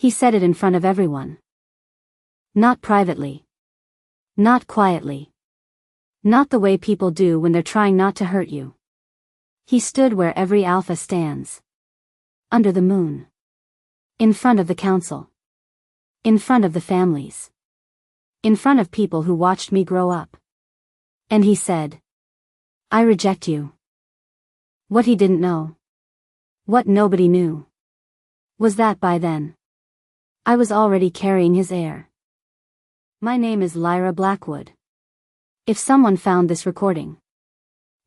He said it in front of everyone. Not privately. Not quietly. Not the way people do when they're trying not to hurt you. He stood where every alpha stands. Under the moon. In front of the council. In front of the families. In front of people who watched me grow up. And he said, I reject you. What he didn't know. What nobody knew. Was that by then, I was already carrying his heir. My name is Lyra Blackwood. If someone found this recording,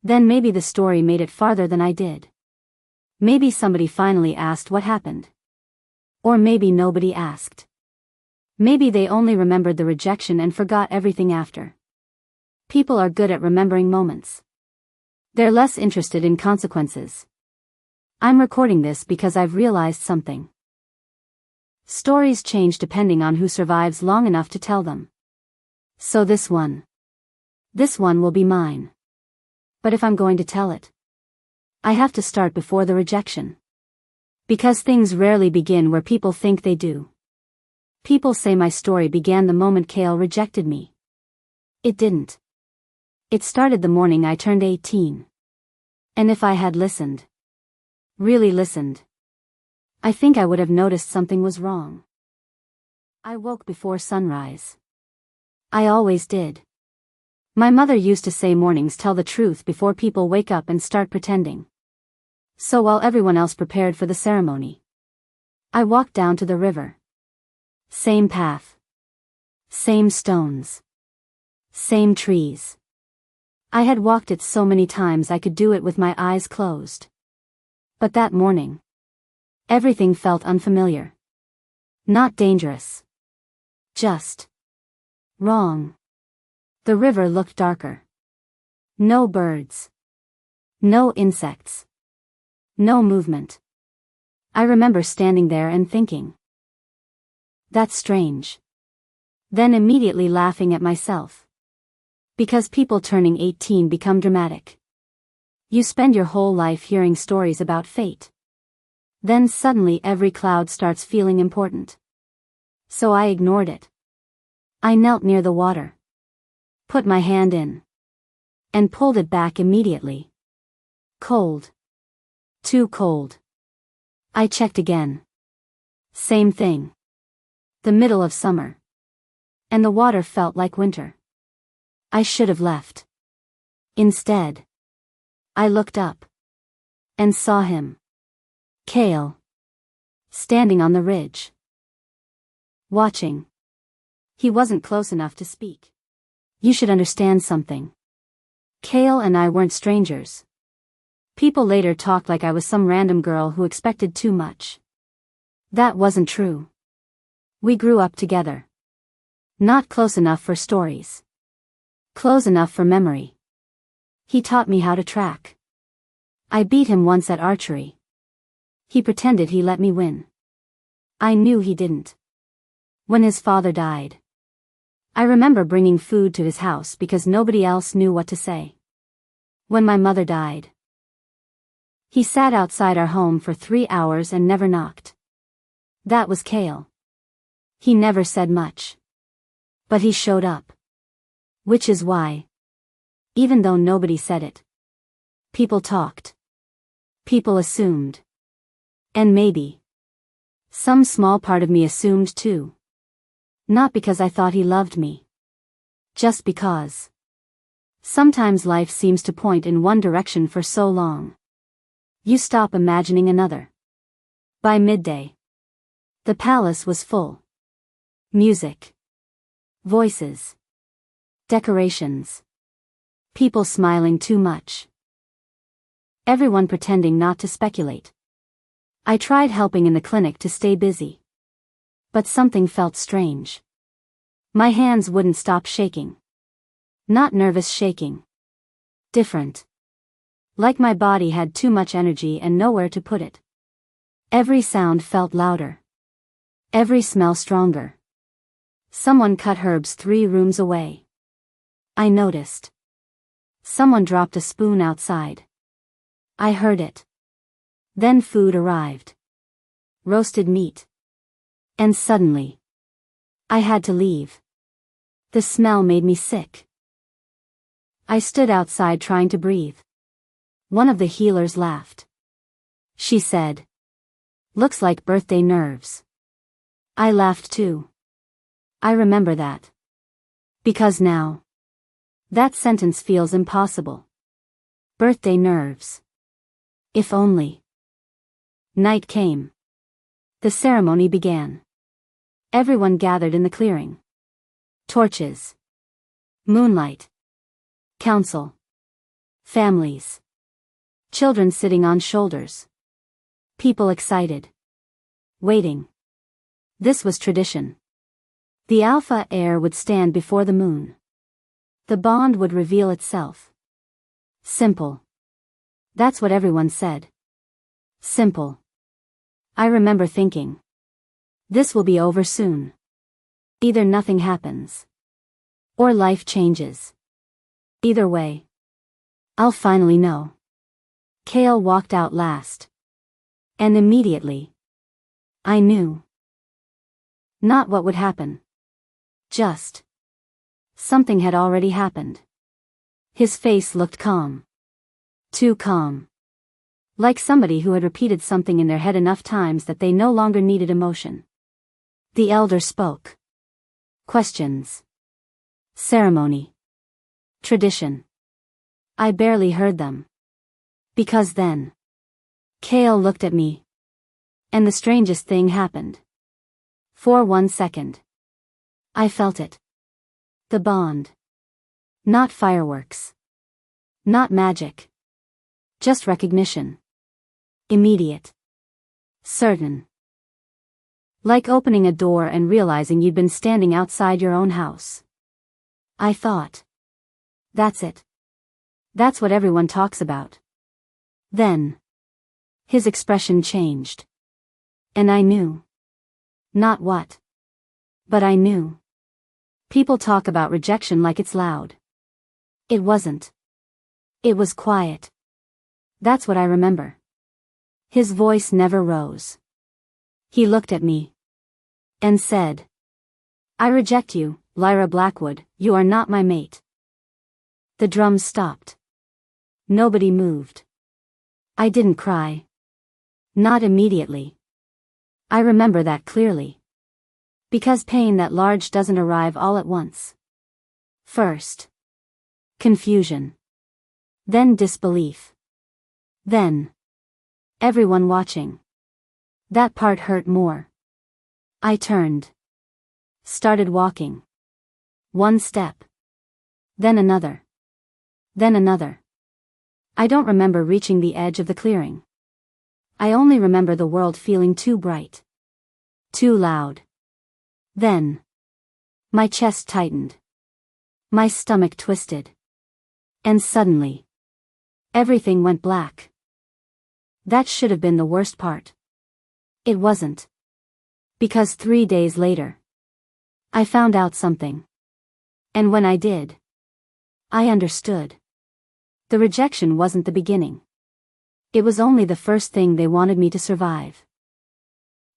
then maybe the story made it farther than I did. Maybe somebody finally asked what happened. Or maybe nobody asked. Maybe they only remembered the rejection and forgot everything after. People are good at remembering moments. They're less interested in consequences. I'm recording this because I've realized something. Stories change depending on who survives long enough to tell them. So this one will be mine. But if I'm going to tell it, I have to start before the rejection. Because things rarely begin where people think they do. People say my story began the moment Kael rejected me. It didn't. It started the morning I turned 18. And if I had listened, really listened, I think I would have noticed something was wrong. I woke before sunrise. I always did. My mother used to say mornings tell the truth before people wake up and start pretending. So while everyone else prepared for the ceremony, I walked down to the river. Same path. Same stones. Same trees. I had walked it so many times I could do it with my eyes closed. But that morning, everything felt unfamiliar. Not dangerous. Just wrong. The river looked darker. No birds. No insects. No movement. I remember standing there and thinking, that's strange. Then immediately laughing at myself. Because people turning 18 become dramatic. You spend your whole life hearing stories about fate. Then suddenly every cloud starts feeling important. So I ignored it. I knelt near the water. Put my hand in. And pulled it back immediately. Cold. Too cold. I checked again. Same thing. The middle of summer. And the water felt like winter. I should have left. Instead, I looked up. And saw him. Kael. Standing on the ridge. Watching. He wasn't close enough to speak. You should understand something. Kael and I weren't strangers. People later talked like I was some random girl who expected too much. That wasn't true. We grew up together. Not close enough for stories. Close enough for memory. He taught me how to track. I beat him once at archery. He pretended he let me win. I knew he didn't. When his father died, I remember bringing food to his house because nobody else knew what to say. When my mother died, he sat outside our home for 3 hours and never knocked. That was Kael. He never said much. But he showed up. Which is why, even though nobody said it, people talked. People assumed. And maybe some small part of me assumed too. Not because I thought he loved me. Just because. Sometimes life seems to point in one direction for so long. You stop imagining another. By midday, the palace was full. Music. Voices. Decorations. People smiling too much. Everyone pretending not to speculate. I tried helping in the clinic to stay busy. But something felt strange. My hands wouldn't stop shaking. Not nervous shaking. Different. Like my body had too much energy and nowhere to put it. Every sound felt louder. Every smell stronger. Someone cut herbs 3 rooms away. I noticed. Someone dropped a spoon outside. I heard it. Then food arrived. Roasted meat. And suddenly, I had to leave. The smell made me sick. I stood outside trying to breathe. One of the healers laughed. She said, "Looks like birthday nerves." I laughed too. I remember that. Because now, that sentence feels impossible. Birthday nerves. If only. Night came. The ceremony began. Everyone gathered in the clearing. Torches. Moonlight. Council. Families. Children sitting on shoulders. People excited. Waiting. This was tradition. The alpha heir would stand before the moon. The bond would reveal itself. Simple. That's what everyone said. Simple. I remember thinking, this will be over soon. Either nothing happens, or life changes. Either way, I'll finally know. Kael walked out last. And immediately, I knew. Not what would happen. Just. Something had already happened. His face looked calm. Too calm. Like somebody who had repeated something in their head enough times that they no longer needed emotion. The elder spoke. Questions. Ceremony. Tradition. I barely heard them. Because then, Kael looked at me. And the strangest thing happened. For 1 second. I felt it. The bond. Not fireworks. Not magic. Just recognition. Immediate. Certain. Like opening a door and realizing you'd been standing outside your own house. I thought. That's it. That's what everyone talks about. Then. His expression changed. And I knew. Not what. But I knew. People talk about rejection like it's loud. It wasn't. It was quiet. That's what I remember. His voice never rose. He looked at me. And said. I reject you, Lyra Blackwood, you are not my mate. The drums stopped. Nobody moved. I didn't cry. Not immediately. I remember that clearly. Because pain that large doesn't arrive all at once. First. Confusion. Then disbelief. Then. Everyone watching. That part hurt more. I turned. Started walking. 1 step. Then another. Then another. I don't remember reaching the edge of the clearing. I only remember the world feeling too bright. Too loud. Then. My chest tightened. My stomach twisted. And suddenly. Everything went black. That should have been the worst part. It wasn't. Because 3 days later. I found out something. And when I did. I understood. The rejection wasn't the beginning. It was only the first thing they wanted me to survive.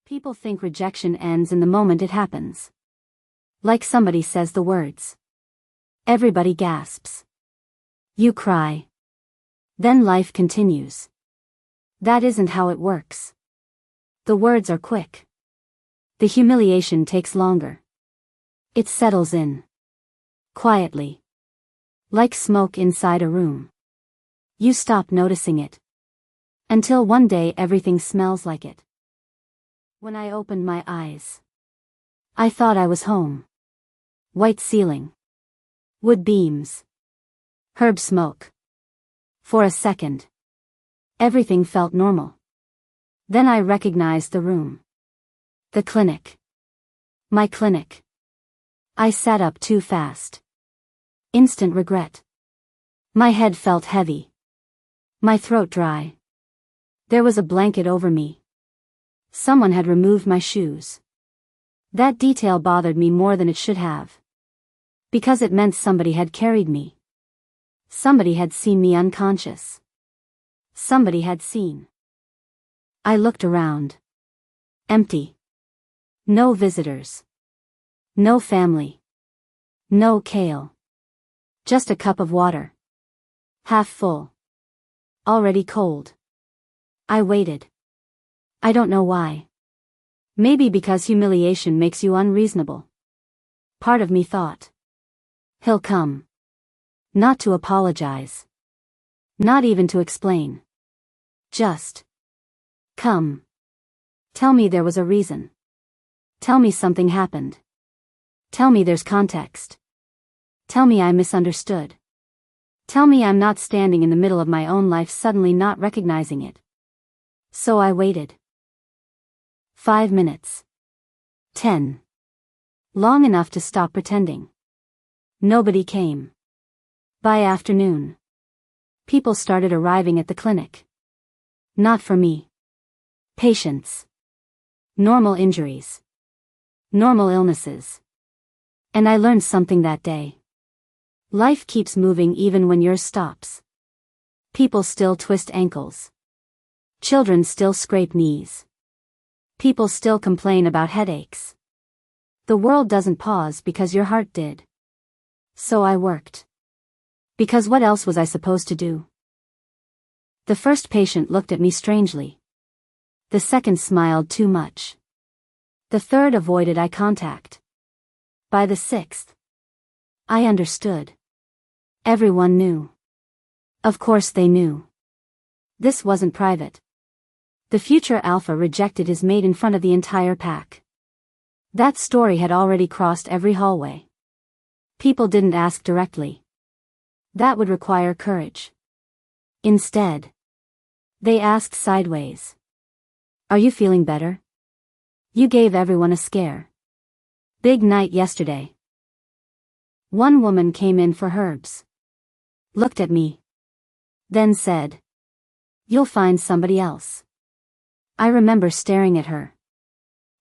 People think rejection ends in the moment it happens. Like somebody says the words. Everybody gasps. You cry. Then life continues. That isn't how it works. The words are quick. The humiliation takes longer. It settles in. Quietly. Like smoke inside a room. You stop noticing it. Until one day everything smells like it. When I opened my eyes, I thought I was home. White ceiling. Wood beams. Herb smoke. For a second. Everything felt normal. Then I recognized the room. The clinic. My clinic. I sat up too fast. Instant regret. My head felt heavy. My throat dry. There was a blanket over me. Someone had removed my shoes. That detail bothered me more than it should have. Because it meant somebody had carried me. Somebody had seen me unconscious. Somebody had seen. I looked around. Empty. No visitors. No family. No Kael. Just a cup of water. Half full. Already cold. I waited. I don't know why. Maybe because humiliation makes you unreasonable. Part of me thought. He'll come. Not to apologize. Not even to explain. Just. Come. Tell me there was a reason. Tell me something happened. Tell me there's context. Tell me I misunderstood. Tell me I'm not standing in the middle of my own life suddenly not recognizing it. So I waited. 5 minutes. 10. Long enough to stop pretending. Nobody came. By afternoon, people started arriving at the clinic. Not for me. Patients. Normal injuries. Normal illnesses. And I learned something that day. Life keeps moving even when yours stops. People still twist ankles. Children still scrape knees. People still complain about headaches. The world doesn't pause because your heart did. So I worked. Because what else was I supposed to do? The first patient looked at me strangely. The second smiled too much. The third avoided eye contact. By the sixth, I understood. Everyone knew. Of course they knew. This wasn't private. The future alpha rejected his mate in front of the entire pack. That story had already crossed every hallway. People didn't ask directly. That would require courage. Instead, they asked sideways. Are you feeling better? You gave everyone a scare. Big night yesterday. One woman came in for herbs. Looked at me. Then said. You'll find somebody else. I remember staring at her.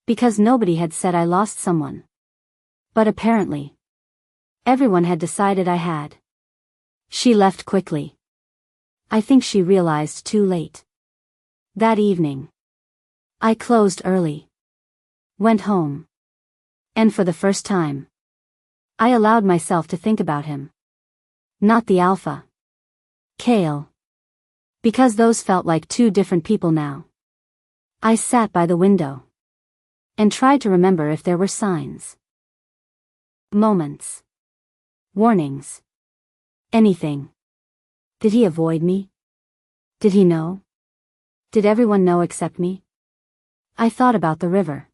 Because nobody had said I lost someone. But apparently, everyone had decided I had. She left quickly. I think she realized too late. That evening, I closed early. Went home. And for the first time, I allowed myself to think about him. Not the alpha. Kael. Because those felt like two different people now. I sat by the window. And tried to remember if there were signs. Moments. Warnings. Anything. Did he avoid me? Did he know? Did everyone know except me? I thought about the river.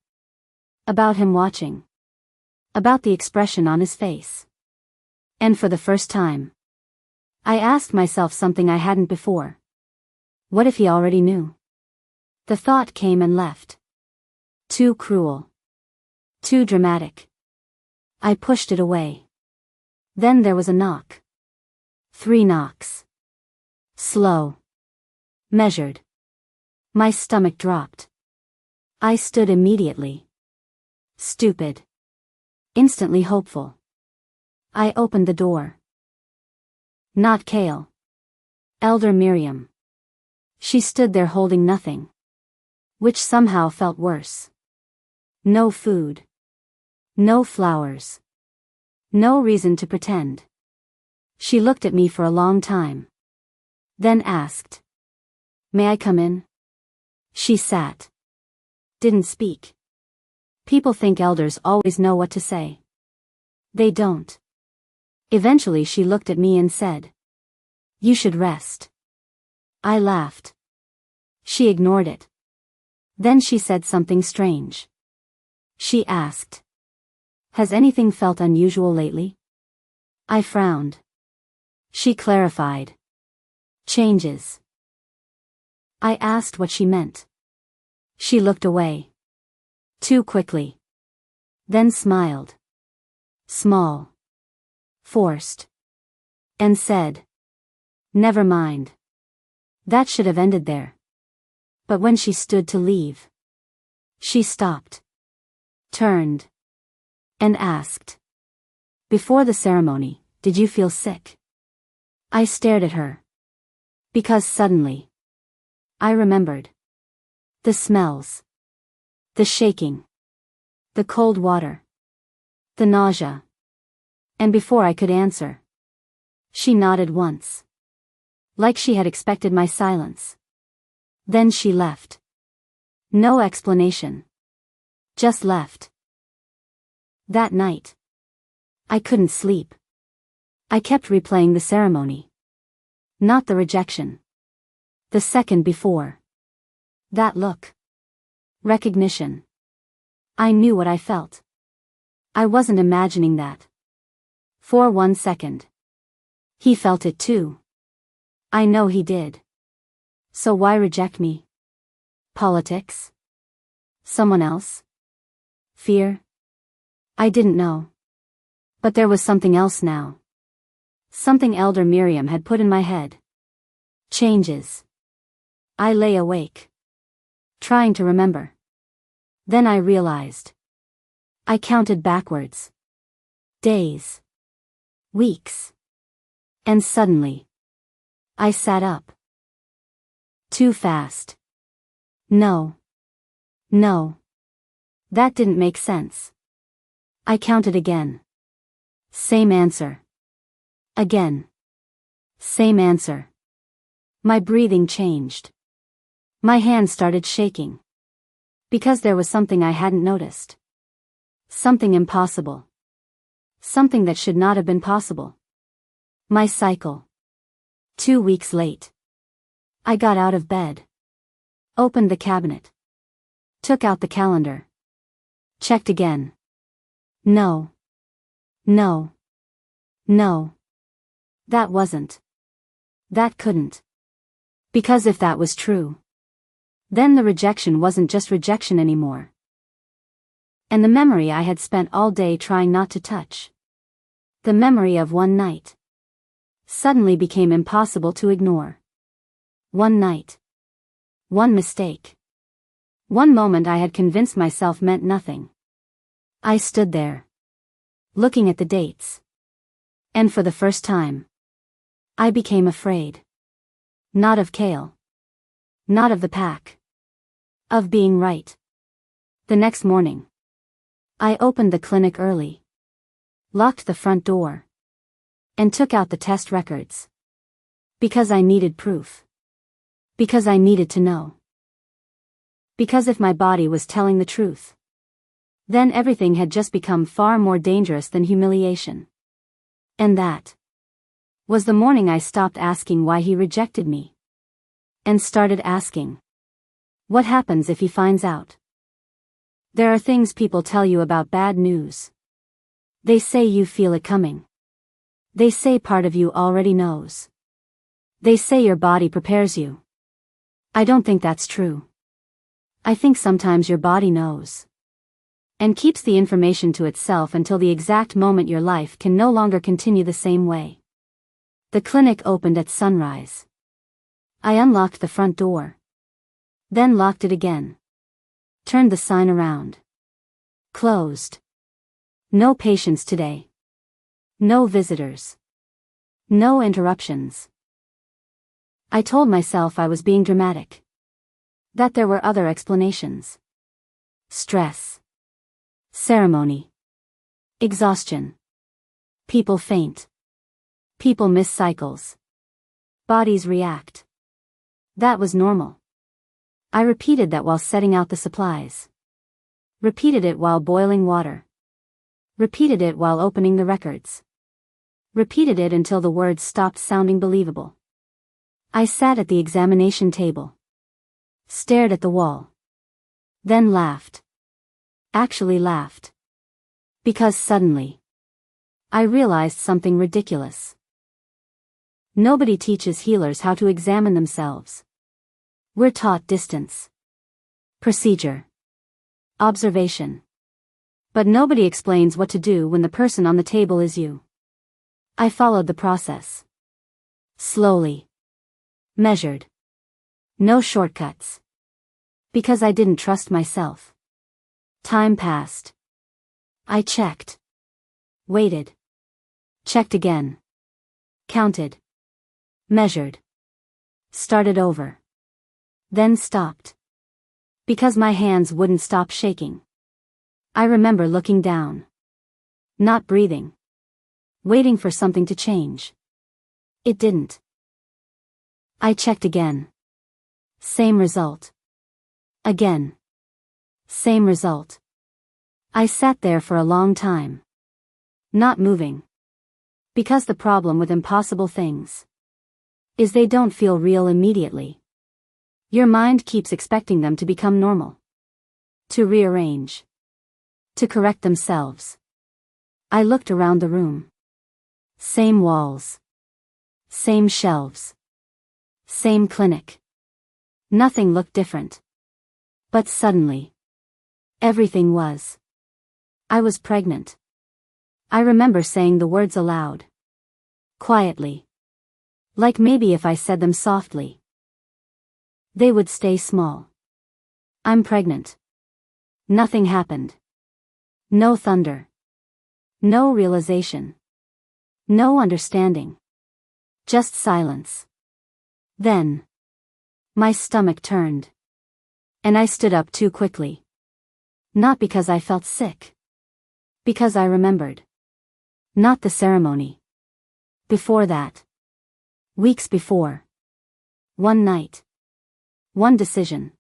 About him watching. About the expression on his face. And for the first time, I asked myself something I hadn't before. What if he already knew? The thought came and left. Too cruel. Too dramatic. I pushed it away. Then there was a knock. 3 knocks. Slow. Measured. My stomach dropped. I stood immediately. Stupid. Instantly hopeful. I opened the door. Not Kael. Elder Miriam. She stood there holding nothing. Which somehow felt worse. No food. No flowers. No reason to pretend. She looked at me for a long time. Then asked. May I come in? She sat. Didn't speak. People think elders always know what to say. They don't. Eventually she looked at me and said. You should rest. I laughed. She ignored it. Then she said something strange. She asked. Has anything felt unusual lately? I frowned. She clarified. Changes. I asked what she meant. She looked away. Too quickly. Then smiled. Small. Forced. And said. Never mind. That should have ended there. But when she stood to leave, she stopped. Turned. And asked. Before the ceremony, did you feel sick? I stared at her. Because suddenly, I remembered. The smells. The shaking. The cold water. The nausea. And before I could answer, she nodded once. Like she had expected my silence. Then she left. No explanation. Just left. That night, I couldn't sleep. I kept replaying the ceremony. Not the rejection. The second before. That look. Recognition. I knew what I felt. I wasn't imagining that. For 1 second. He felt it too. I know he did. So why reject me? Politics? Someone else? Fear? I didn't know. But there was something else now. Something Elder Miriam had put in my head. Changes. I lay awake. Trying to remember. Then I realized. I counted backwards. Days. Weeks. And suddenly. I sat up. Too fast. No. No. That didn't make sense. I counted again. Same answer. Again. Same answer. My breathing changed. My hands started shaking. Because there was something I hadn't noticed. Something impossible. Something that should not have been possible. My cycle. 2 weeks late. I got out of bed. Opened the cabinet. Took out the calendar. Checked again. No. No. No. That wasn't. That couldn't. Because if that was true, then the rejection wasn't just rejection anymore. And the memory I had spent all day trying not to touch. The memory of one night. Suddenly became impossible to ignore. One night. One mistake. One moment I had convinced myself meant nothing. I stood there. Looking at the dates. And for the first time. I became afraid. Not of Kael. Not of the pack. Of being right. The next morning. I opened the clinic early. Locked the front door. And took out the test records. Because I needed proof. Because I needed to know. Because if my body was telling the truth, then everything had just become far more dangerous than humiliation. And that was the morning I stopped asking why he rejected me. And started asking, what happens if he finds out? There are things people tell you about bad news. They say you feel it coming. They say part of you already knows. They say your body prepares you. I don't think that's true. I think sometimes your body knows. And keeps the information to itself until the exact moment your life can no longer continue the same way. The clinic opened at sunrise. I unlocked the front door. Then locked it again. Turned the sign around. Closed. No patients today. No visitors. No interruptions. I told myself I was being dramatic. That there were other explanations. Stress. Ceremony. Exhaustion. People faint. People miss cycles. Bodies react. That was normal. I repeated that while setting out the supplies. Repeated it while boiling water. Repeated it while opening the records. Repeated it until the words stopped sounding believable. I sat at the examination table. Stared at the wall. Then laughed. Actually laughed. Because suddenly, I realized something ridiculous. Nobody teaches healers how to examine themselves. We're taught distance. Procedure. Observation. But nobody explains what to do when the person on the table is you. I followed the process. Slowly. Measured. No shortcuts. Because I didn't trust myself. Time passed. I checked. Waited. Checked again. Counted. Measured. Started over. Then stopped. Because my hands wouldn't stop shaking. I remember looking down. Not breathing. Waiting for something to change. It didn't. I checked again. Same result. Again. Same result. I sat there for a long time. Not moving. Because the problem with impossible things is they don't feel real immediately. Your mind keeps expecting them to become normal. To rearrange. To correct themselves. I looked around the room. Same walls. Same shelves. Same clinic. Nothing looked different. But suddenly, everything was. I was pregnant. I remember saying the words aloud. Quietly. Like maybe if I said them softly, they would stay small. I'm pregnant. Nothing happened. No thunder. No realization. No understanding. Just silence. Then, my stomach turned. And I stood up too quickly. Not because I felt sick. Because I remembered. Not the ceremony. Before that. Weeks before. One night. One decision.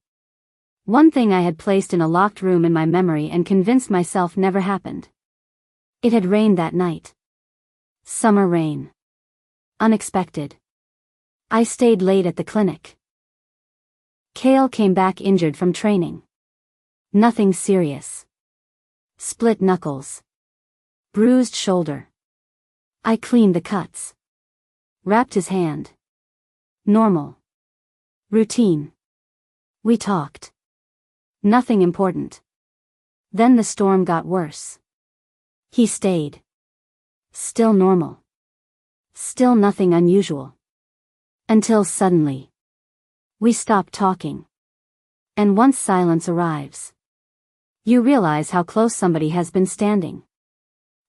One thing I had placed in a locked room in my memory and convinced myself never happened. It had rained that night. Summer rain. Unexpected. I stayed late at the clinic. Kael came back injured from training. Nothing serious. Split knuckles. Bruised shoulder. I cleaned the cuts. Wrapped his hand. Normal. Routine. We talked. Nothing important. Then the storm got worse. He stayed. Still normal. Still nothing unusual. Until suddenly. We stopped talking. And once silence arrives, you realize how close somebody has been standing.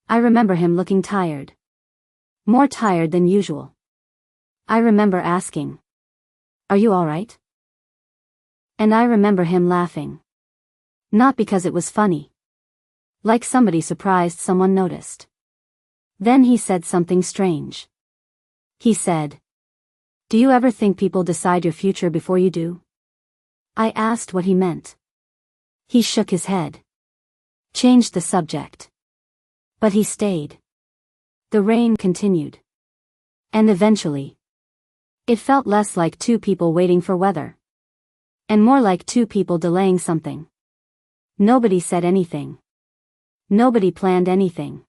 I remember him looking tired. More tired than usual. I remember asking, "Are you all right?" And I remember him laughing. Not because it was funny. Like somebody surprised someone noticed. Then he said something strange. He said, "Do you ever think people decide your future before you do?" I asked what he meant. He shook his head. Changed the subject. But he stayed. The rain continued. And eventually, it felt less like two people waiting for weather. And more like two people delaying something. Nobody said anything. Nobody planned anything.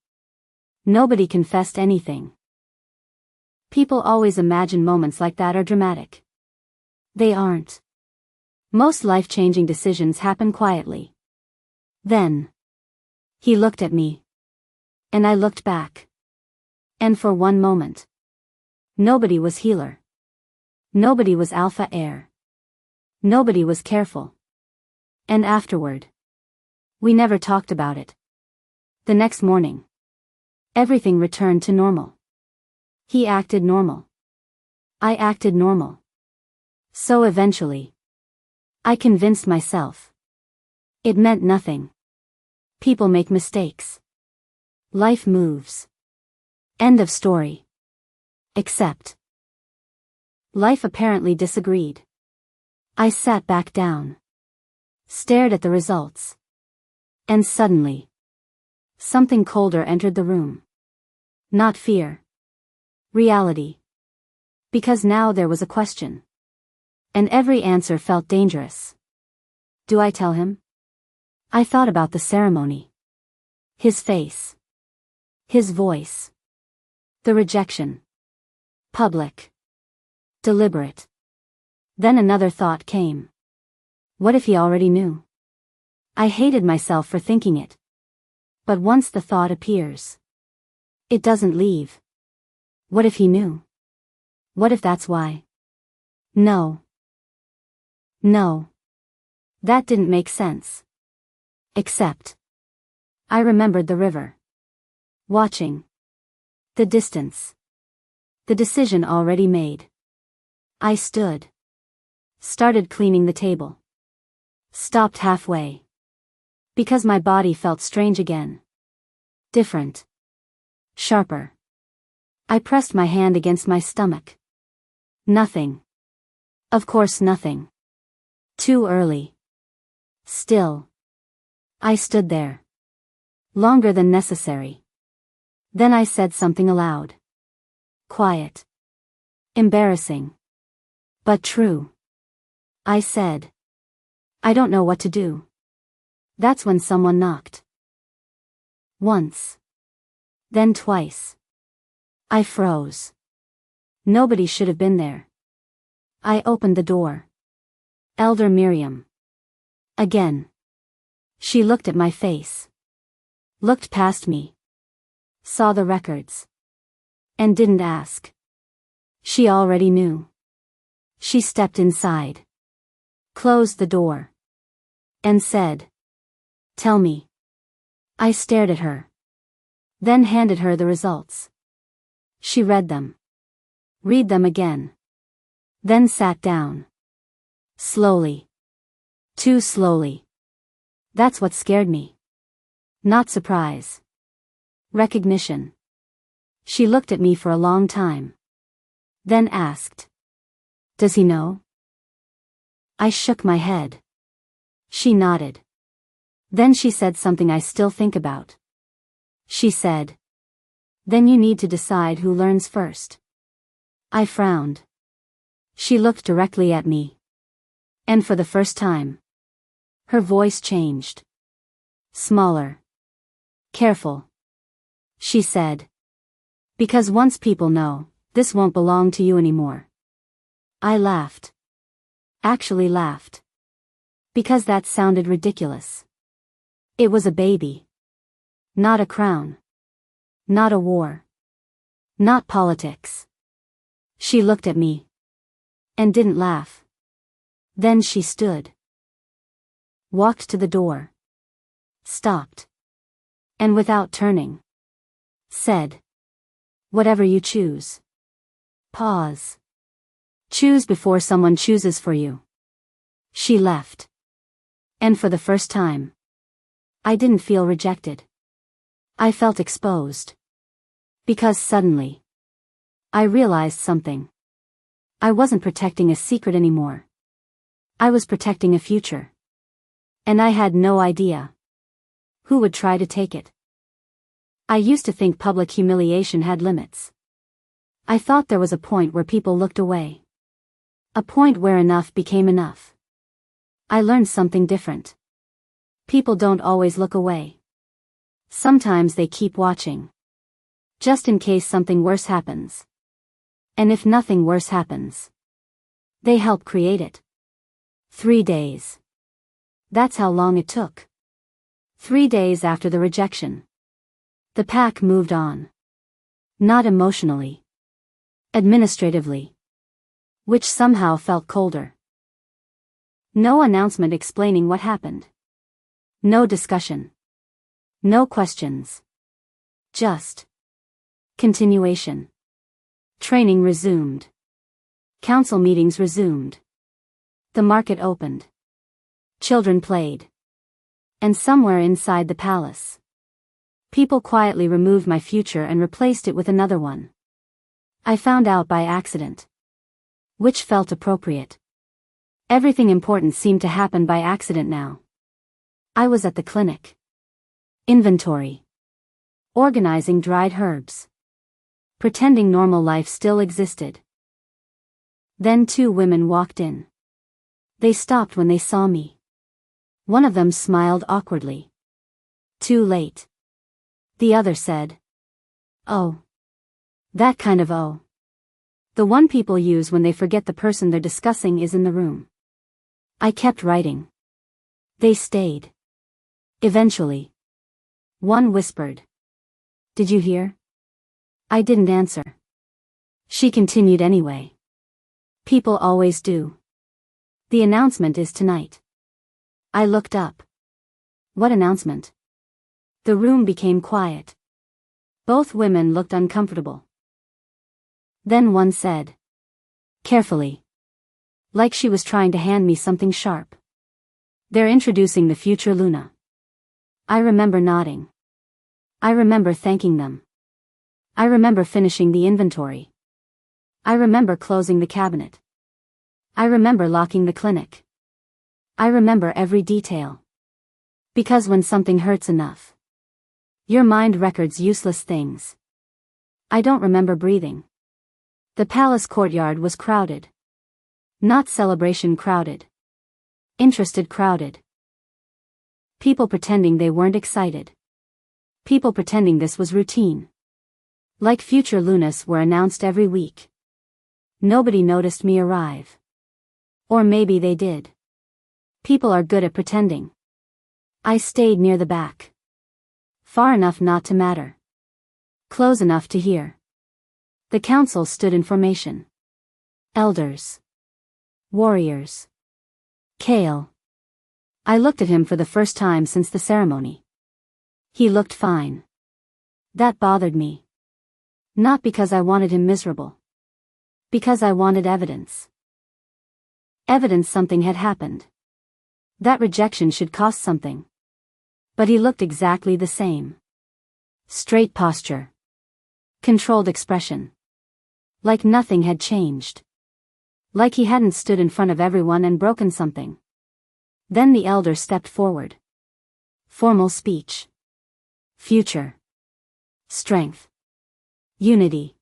Nobody confessed anything. People always imagine moments like that are dramatic. They aren't. Most life-changing decisions happen quietly. Then, he looked at me. And I looked back. And for one moment, nobody was healer. Nobody was alpha heir. Nobody was careful. And afterward, we never talked about it. The next morning, everything returned to normal. He acted normal. I acted normal. So eventually, I convinced myself. It meant nothing. People make mistakes. Life moves. End of story. Except, life apparently disagreed. I sat back down. Stared at the results. And suddenly, something colder entered the room. Not fear. Reality. Because now there was a question. And every answer felt dangerous. Do I tell him? I thought about the ceremony. His face. His voice. The rejection. Public. Deliberate. Then another thought came. What if he already knew? I hated myself for thinking it. But once the thought appears, it doesn't leave. What if he knew? What if that's why? No. No. That didn't make sense. Except, I remembered the river. Watching. The distance. The decision already made. I stood. Started cleaning the table. Stopped halfway. Because my body felt strange again. Different. Sharper. I pressed my hand against my stomach. Nothing. Of course nothing. Too early. Still. I stood there. Longer than necessary. Then I said something aloud. Quiet. Embarrassing. But true. I said. I don't know what to do. That's when someone knocked. Once. Then twice. I froze. Nobody should have been there. I opened the door. Elder Miriam. Again. She looked at my face. Looked past me. Saw the records. And didn't ask. She already knew. She stepped inside. Closed the door. And said. Tell me. I stared at her. Then handed her the results. She read them. Read them again. Then sat down. Slowly. Too slowly. That's what scared me. Not surprise. Recognition. She looked at me for a long time. Then asked. Does he know? I shook my head. She nodded. Then she said something I still think about. She said. Then you need to decide who learns first. I frowned. She looked directly at me. And for the first time. Her voice changed. Smaller. Careful. She said. Because once people know, this won't belong to you anymore. I laughed. Actually laughed. Because that sounded ridiculous. It was a baby. Not a crown. Not a war. Not politics. She looked at me. And didn't laugh. Then she stood. Walked to the door. Stopped. And without turning. Said. Whatever you choose. Pause. Choose before someone chooses for you. She left. And for the first time. I didn't feel rejected. I felt exposed. Because suddenly. I realized something. I wasn't protecting a secret anymore. I was protecting a future. And I had no idea. Who would try to take it? I used to think public humiliation had limits. I thought there was a point where people looked away. A point where enough became enough. I learned something different. People don't always look away. Sometimes they keep watching. Just in case something worse happens. And if nothing worse happens, they help create it. 3 days. That's how long it took. 3 days after the rejection. The pack moved on. Not emotionally. Administratively. Which somehow felt colder. No announcement explaining what happened. No discussion. No questions. Just. Continuation. Training resumed. Council meetings resumed. The market opened. Children played. And somewhere inside the palace. People quietly removed my future and replaced it with another one. I found out by accident. Which felt appropriate. Everything important seemed to happen by accident now. I was at the clinic. Inventory. Organizing dried herbs. Pretending normal life still existed. Then 2 women walked in. They stopped when they saw me. One of them smiled awkwardly. Too late. The other said. Oh. That kind of oh. The one people use when they forget the person they're discussing is in the room. I kept writing. They stayed. Eventually. One whispered. Did you hear? I didn't answer. She continued anyway. People always do. The announcement is tonight. I looked up. What announcement? The room became quiet. Both women looked uncomfortable. Then one said. Carefully. Like she was trying to hand me something sharp. They're introducing the future Luna. I remember nodding. I remember thanking them. I remember finishing the inventory. I remember closing the cabinet. I remember locking the clinic. I remember every detail. Because when something hurts enough, your mind records useless things. I don't remember breathing. The palace courtyard was crowded. Not celebration crowded. Interested crowded. People pretending they weren't excited. People pretending this was routine. Like future Lunas were announced every week. Nobody noticed me arrive. Or maybe they did. People are good at pretending. I stayed near the back. Far enough not to matter. Close enough to hear. The council stood in formation. Elders. Warriors. Kael. I looked at him for the first time since the ceremony. He looked fine. That bothered me. Not because I wanted him miserable. Because I wanted evidence. Evidence something had happened. That rejection should cost something. But he looked exactly the same. Straight posture. Controlled expression. Like nothing had changed. Like he hadn't stood in front of everyone and broken something. Then the elder stepped forward. Formal speech. Future. Strength. Unity.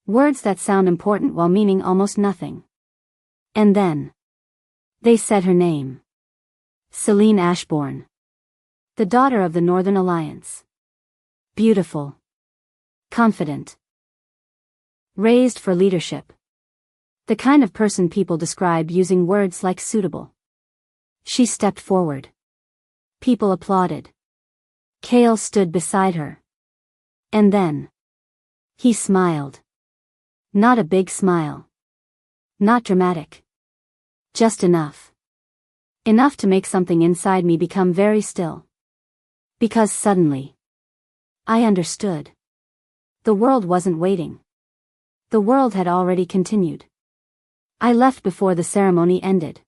Words that sound important while meaning almost nothing. And then they said her name. Selene Ashbourne. The daughter of the Northern Alliance. Beautiful. Confident. Raised for leadership. The kind of person people describe using words like suitable. She stepped forward. People applauded. Kael stood beside her. And then he smiled. Not a big smile. Not dramatic. Just enough. Enough to make something inside me become very still. Because suddenly I understood. The world wasn't waiting. The world had already continued. I left before the ceremony ended.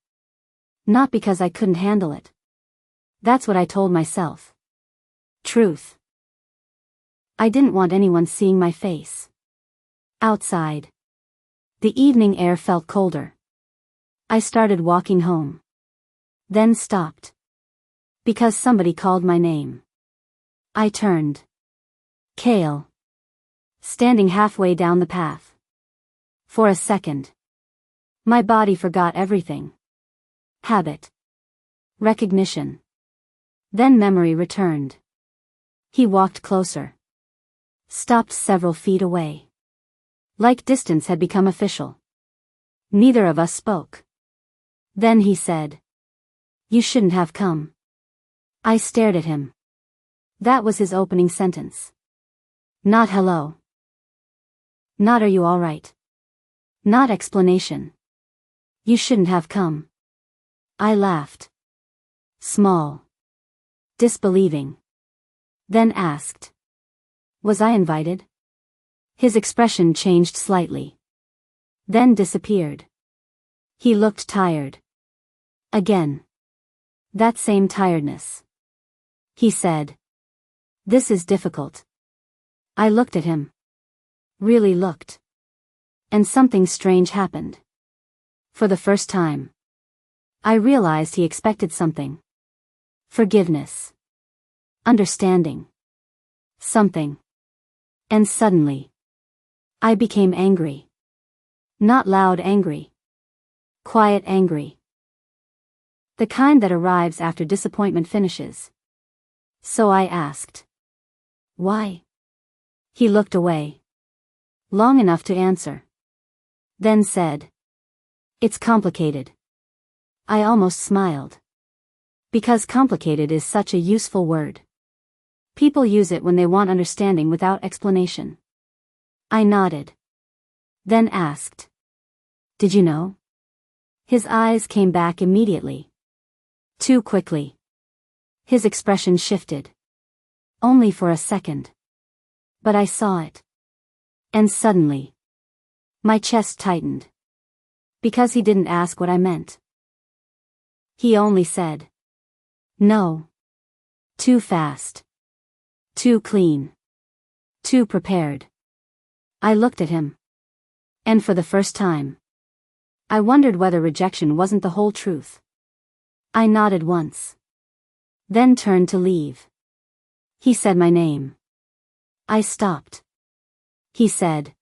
Not because I couldn't handle it. That's what I told myself. Truth. I didn't want anyone seeing my face. Outside. The evening air felt colder. I started walking home. Then stopped. Because somebody called my name. I turned. Kael. Standing halfway down the path. For a second. My body forgot everything. Habit. Recognition. Then memory returned. He walked closer. Stopped several feet away. Like distance had become official. Neither of us spoke. Then he said, "You shouldn't have come." I stared at him. That was his opening sentence. Not hello. Not are you all right. Not explanation. You shouldn't have come. I laughed. Small. Disbelieving. Then asked. Was I invited? His expression changed slightly. Then disappeared. He looked tired. Again. That same tiredness. He said. This is difficult. I looked at him. Really looked. And something strange happened. For the first time. I realized he expected something. Forgiveness. Understanding. Something. And suddenly. I became angry. Not loud angry. Quiet angry. The kind that arrives after disappointment finishes. So I asked. Why? He looked away. Long enough to answer. Then said. It's complicated. I almost smiled. Because complicated is such a useful word. People use it when they want understanding without explanation. I nodded. Then asked. Did you know? His eyes came back immediately. Too quickly. His expression shifted. Only for a second. But I saw it. And suddenly. My chest tightened. Because he didn't ask what I meant. He only said. No. Too fast. Too clean. Too prepared. I looked at him. And for the first time, I wondered whether rejection wasn't the whole truth. I nodded once. Then turned to leave. He said my name. I stopped. He said,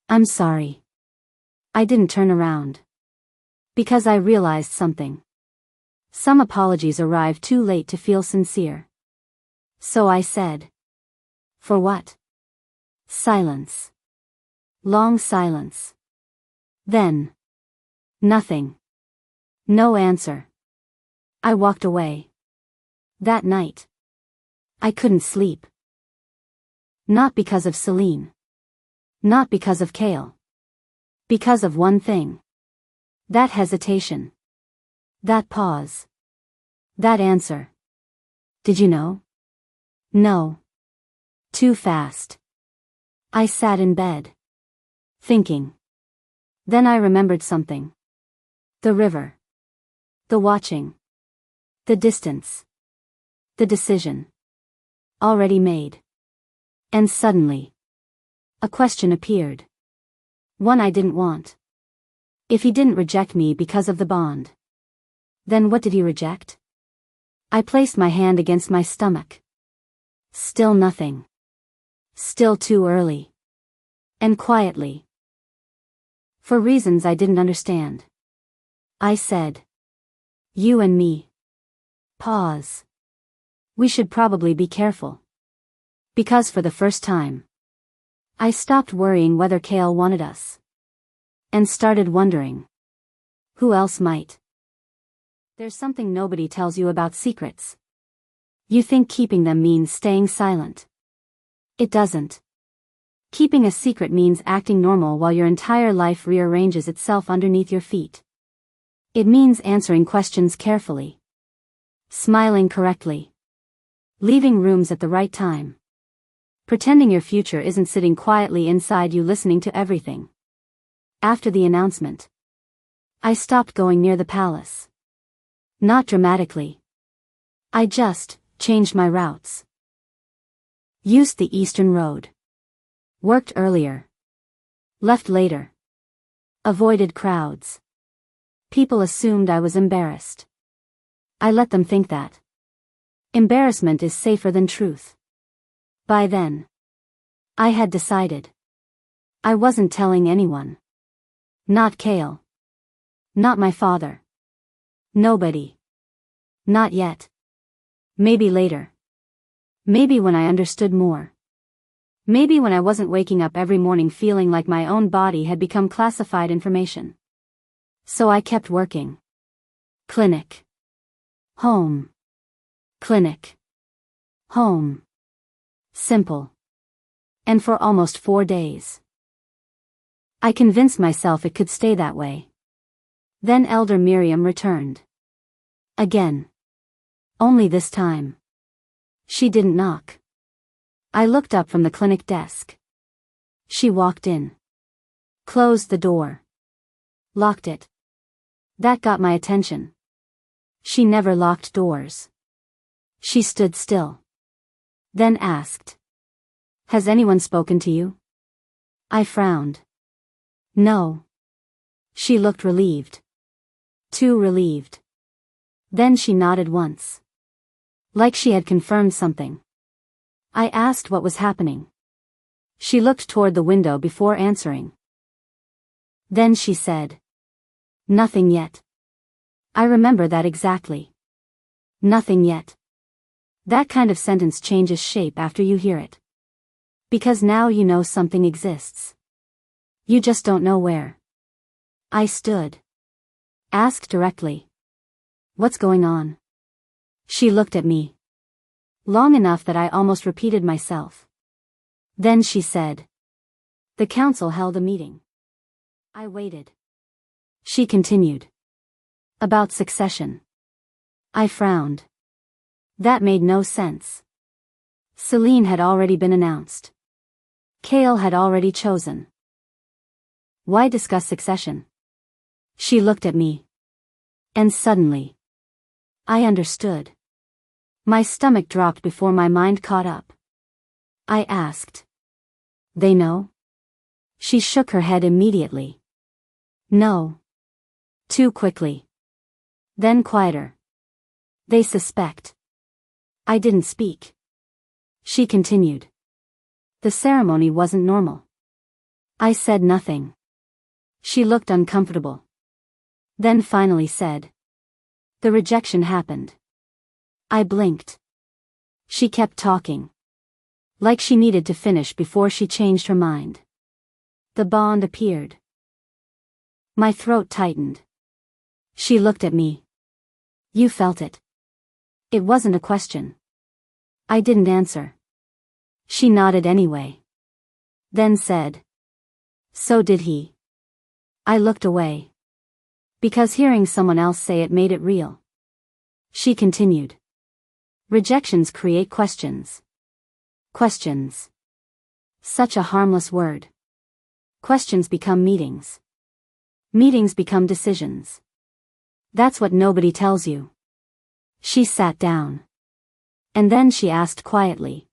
"I'm sorry." I didn't turn around. Because I realized something. Some apologies arrive too late to feel sincere. So I said, "For what?" Silence. Long silence. Then, nothing. No answer. I walked away. That night, I couldn't sleep. Not because of Selene. Not because of Kael. Because of one thing. That hesitation. That pause. That answer. Did you know? No. Too fast. I sat in bed. Thinking. Then I remembered something. The river. The watching. The distance. The decision. Already made. And suddenly, a question appeared. One I didn't want. If he didn't reject me because of the bond, then what did he reject? I placed my hand against my stomach. Still nothing. Still too early. And quietly. For reasons I didn't understand. I said, "You and me." Pause. We should probably be careful. Because for the first time, I stopped worrying whether Kael wanted us. And started wondering. Who else might? There's something nobody tells you about secrets. You think keeping them means staying silent. It doesn't. Keeping a secret means acting normal while your entire life rearranges itself underneath your feet. It means answering questions carefully. Smiling correctly. Leaving rooms at the right time. Pretending your future isn't sitting quietly inside you listening to everything. After the announcement, I stopped going near the palace. Not dramatically. I just changed my routes. Used the Eastern Road. Worked earlier. Left later. Avoided crowds. People assumed I was embarrassed. I let them think that. Embarrassment is safer than truth. By then, I had decided. I wasn't telling anyone. Not Kael. Not my father. Nobody. Not yet. Maybe later. Maybe when I understood more. Maybe when I wasn't waking up every morning feeling like my own body had become classified information. So I kept working. Clinic. Home. Clinic. Home. Simple. And for almost 4 days. I convinced myself it could stay that way. Then Elder Miriam returned. Again. Only this time. She didn't knock. I looked up from the clinic desk. She walked in. Closed the door. Locked it. That got my attention. She never locked doors. She stood still. Then asked. "Has anyone spoken to you?" I frowned. "No." She looked relieved. Too relieved. Then she nodded once. Like she had confirmed something. I asked what was happening. She looked toward the window before answering. Then she said. "Nothing yet." I remember that exactly. Nothing yet. That kind of sentence changes shape after you hear it. Because now you know something exists. You just don't know where. I stood. Asked directly. "What's going on?" She looked at me. Long enough that I almost repeated myself. Then she said. "The council held a meeting." I waited. She continued. "About succession." I frowned. That made no sense. Selene had already been announced. Kael had already chosen. Why discuss succession? She looked at me. And suddenly, I understood. My stomach dropped before my mind caught up. I asked. They know? She shook her head immediately. No. Too quickly. Then quieter. They suspect. I didn't speak. She continued. The ceremony wasn't normal. I said nothing. She looked uncomfortable. Then finally said. The rejection happened. I blinked. She kept talking. Like she needed to finish before she changed her mind. The bond appeared. My throat tightened. She looked at me. You felt it. It wasn't a question. I didn't answer. She nodded anyway. Then said. So did he. I looked away. Because hearing someone else say it made it real. She continued. Rejections create questions. Questions. Such a harmless word. Questions become meetings. Meetings become decisions. That's what nobody tells you. She sat down. And then she asked quietly.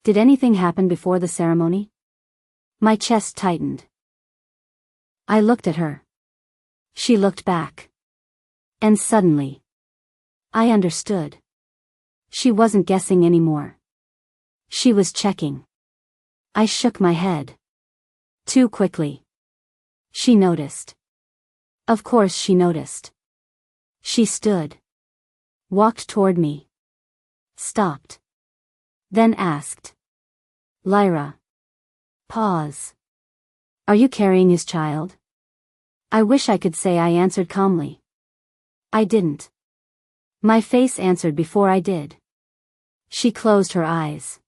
Did anything happen before the ceremony? My chest tightened. I looked at her. She looked back. And suddenly. I understood. She wasn't guessing anymore. She was checking. I shook my head. Too quickly. She noticed. Of course she noticed. She stood. Walked toward me. Stopped. Then asked. Lyra. Pause. Are you carrying his child? I wish I could say I answered calmly. I didn't. My face answered before I did. She closed her eyes.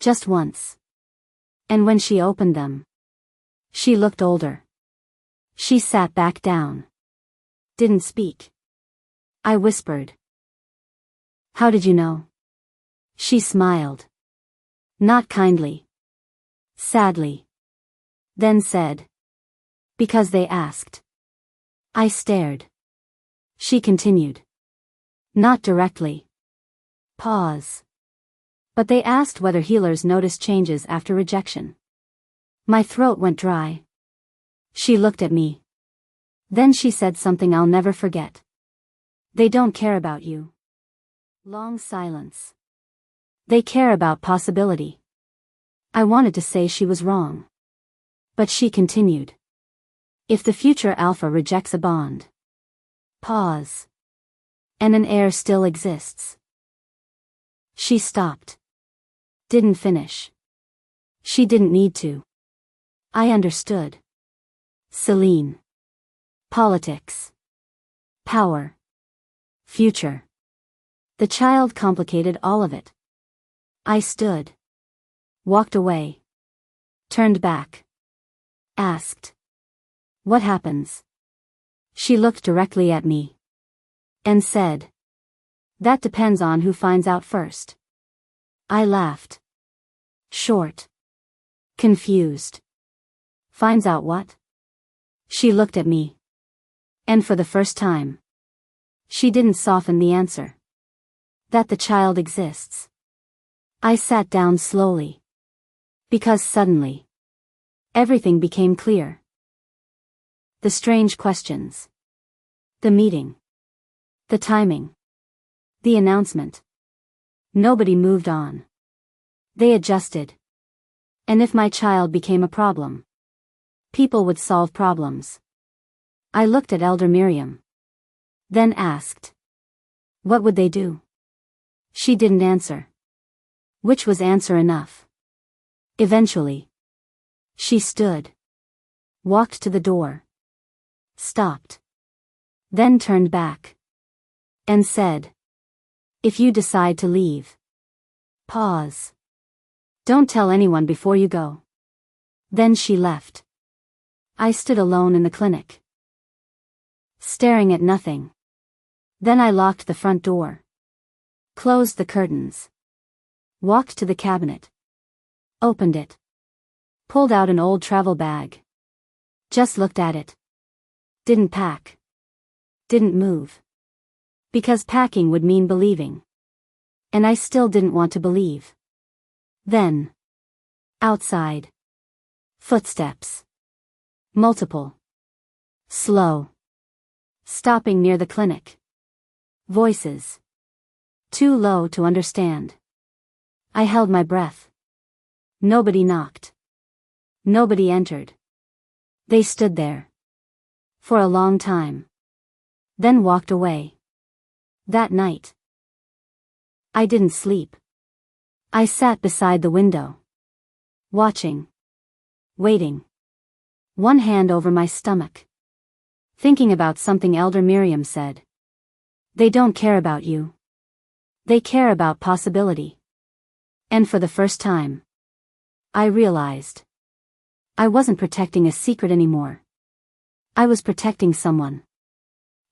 Just once. And when she opened them, she looked older. She sat back down. Didn't speak. I whispered. How did you know? She smiled. Not kindly. Sadly. Then said. Because they asked. I stared. She continued. Not directly. Pause. But they asked whether healers notice changes after rejection. My throat went dry. She looked at me. Then she said something I'll never forget. They don't care about you. Long silence. They care about possibility. I wanted to say she was wrong. But she continued. If the future alpha rejects a bond. Pause. And an heir still exists. She stopped. Didn't finish. She didn't need to. I understood. Selene. Politics. Power. Future. The child complicated all of it. I stood. Walked away. Turned back. Asked. What happens? She looked directly at me. And said. That depends on who finds out first. I laughed. Short. Confused. Finds out what? She looked at me. And for the first time. She didn't soften the answer. That the child exists. I sat down slowly. Because suddenly. Everything became clear. The strange questions. The meeting. The timing. The announcement. Nobody moved on. They adjusted. And if my child became a problem, people would solve problems. I looked at Elder Miriam. Then asked. What would they do? She didn't answer. Which was answer enough. Eventually. She stood. Walked to the door. Stopped. Then turned back. And said. If you decide to leave. Pause. Don't tell anyone before you go. Then she left. I stood alone in the clinic. Staring at nothing. Then I locked the front door. Closed the curtains. Walked to the cabinet. Opened it. Pulled out an old travel bag. Just looked at it. Didn't pack. Didn't move. Because packing would mean believing. And I still didn't want to believe. Then. Outside. Footsteps. Multiple. Slow. Stopping near the clinic. Voices. Too low to understand. I held my breath. Nobody knocked. Nobody entered. They stood there. For a long time. Then walked away. That night. I didn't sleep. I sat beside the window. Watching. Waiting. One hand over my stomach. Thinking about something Elder Miriam said. They don't care about you. They care about possibility. And for the first time, I realized I wasn't protecting a secret anymore. I was protecting someone.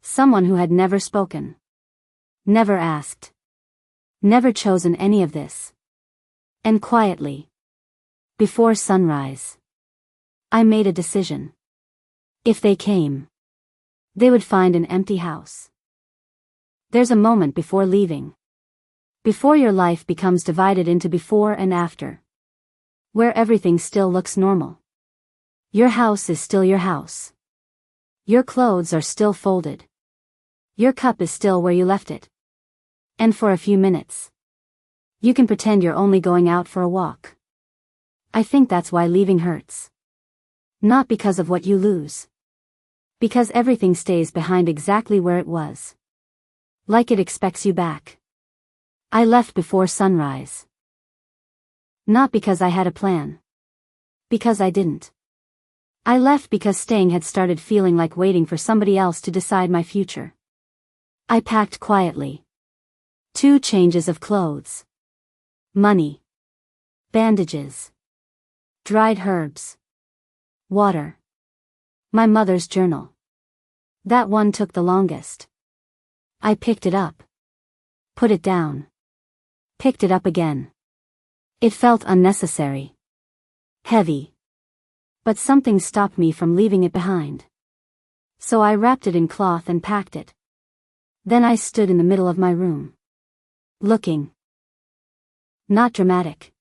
Someone who had never spoken. Never asked. Never chosen any of this. And quietly, before sunrise, I made a decision. If they came, they would find an empty house. There's a moment before leaving. Before your life becomes divided into before and after. Where everything still looks normal. Your house is still your house. Your clothes are still folded. Your cup is still where you left it. And for a few minutes, you can pretend you're only going out for a walk. I think that's why leaving hurts. Not because of what you lose. Because everything stays behind exactly where it was. Like it expects you back. I left before sunrise. Not because I had a plan. Because I didn't. I left because staying had started feeling like waiting for somebody else to decide my future. I packed quietly. 2 changes of clothes. Money. Bandages. Dried herbs. Water. My mother's journal. That one took the longest. I picked it up. Put it down. Picked it up again. It felt unnecessary. Heavy. But something stopped me from leaving it behind. So I wrapped it in cloth and packed it. Then I stood in the middle of my room. Looking. Not dramatic.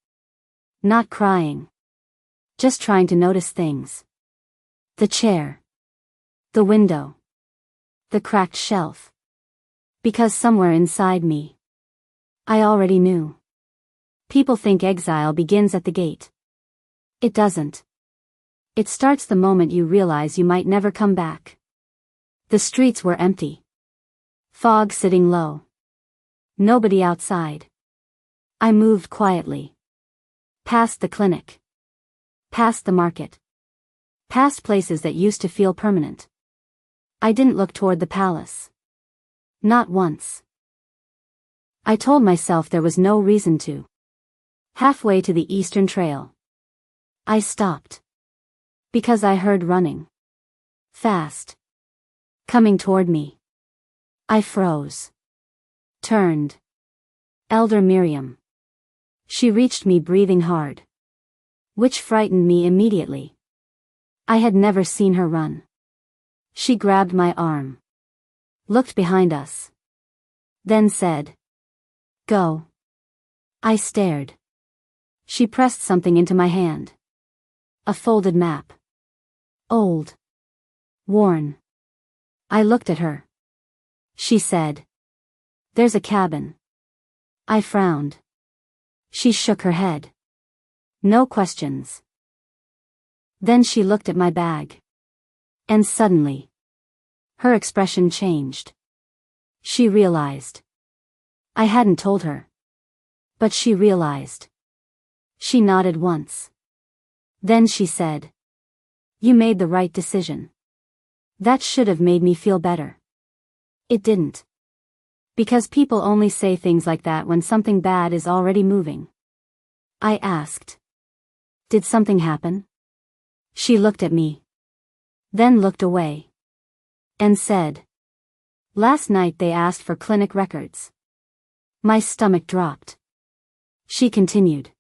Not crying. Just trying to notice things. The chair. The window. The cracked shelf. Because somewhere inside me, I already knew. People think exile begins at the gate. It doesn't. It starts the moment you realize you might never come back. The streets were empty. Fog sitting low. Nobody outside. I moved quietly. Past the clinic. Past the market. Past places that used to feel permanent. I didn't look toward the palace. Not once. I told myself there was no reason to. Halfway to the Eastern Trail, I stopped. Because I heard running. Fast. Coming toward me. I froze. Turned. Elder Miriam. She reached me breathing hard. Which frightened me immediately. I had never seen her run. She grabbed my arm. Looked behind us. Then said, "Go." I stared. She pressed something into my hand. A folded map. Old. Worn. I looked at her. She said, "There's a cabin." I frowned. She shook her head. No questions. Then she looked at my bag. And suddenly, her expression changed. She realized. I hadn't told her. But she realized. She nodded once. Then she said, "You made the right decision." That should have made me feel better. It didn't. Because people only say things like that when something bad is already moving. I asked. "Did something happen?" She looked at me. Then looked away. And said, "Last night they asked for clinic records." My stomach dropped. She continued.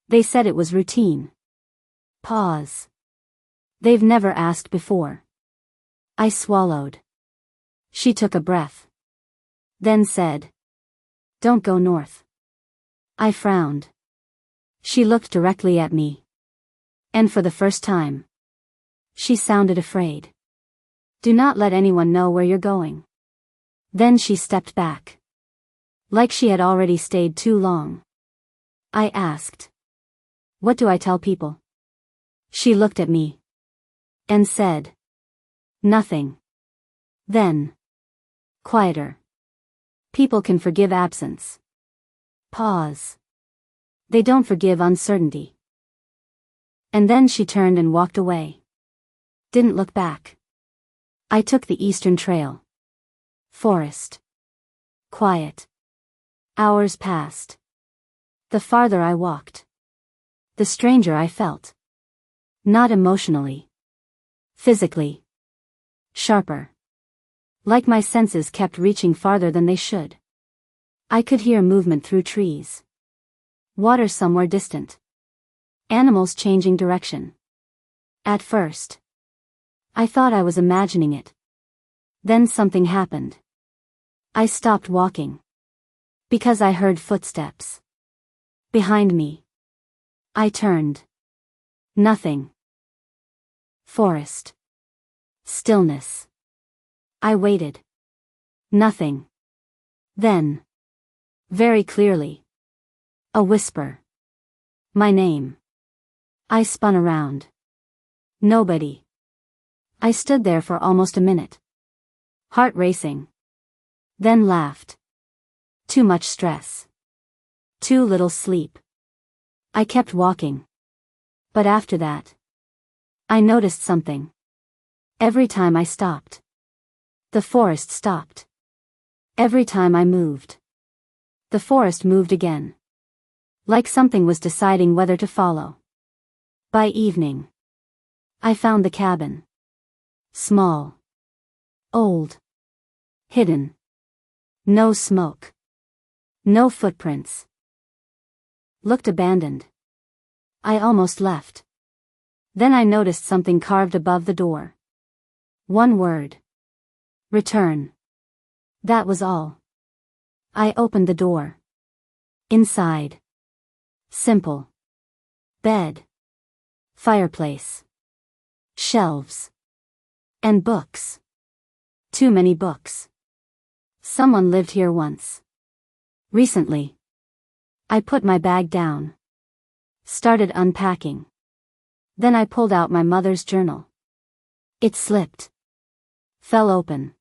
"They said it was routine." Pause. "They've never asked before." I swallowed. She took a breath. Then said, Don't go north. I frowned. She looked directly at me. And for the first time, she sounded afraid. Do not let anyone know where you're going. Then she stepped back. Like she had already stayed too long. I asked. What do I tell people? She looked at me. And said. Nothing. Then. Quieter. People can forgive absence. Pause. They don't forgive uncertainty. And then she turned and walked away. Didn't look back. I took the eastern trail. Forest. Quiet. Hours passed. The farther I walked, the stranger I felt. Not emotionally. Physically. Sharper. Like my senses kept reaching farther than they should. I could hear movement through trees. Water somewhere distant. Animals changing direction. At first, I thought I was imagining it. Then something happened. I stopped walking. Because I heard footsteps. Behind me. I turned. Nothing. Forest. Stillness. I waited. Nothing. Then. Very clearly. A whisper. My name. I spun around. Nobody. I stood there for almost a minute. Heart racing. Then laughed. Too much stress. Too little sleep. I kept walking. But after that, I noticed something. Every time I stopped, the forest stopped. Every time I moved, the forest moved again. Like something was deciding whether to follow. By evening, I found the cabin. Small. Old. Hidden. No smoke. No footprints. Looked abandoned. I almost left. Then I noticed something carved above the door. One word. Return. That was all. I opened the door. Inside. Simple. Bed. Fireplace. Shelves. And books. Too many books. Someone lived here once. Recently. I put my bag down. Started unpacking. Then I pulled out my mother's journal. It slipped. Fell open.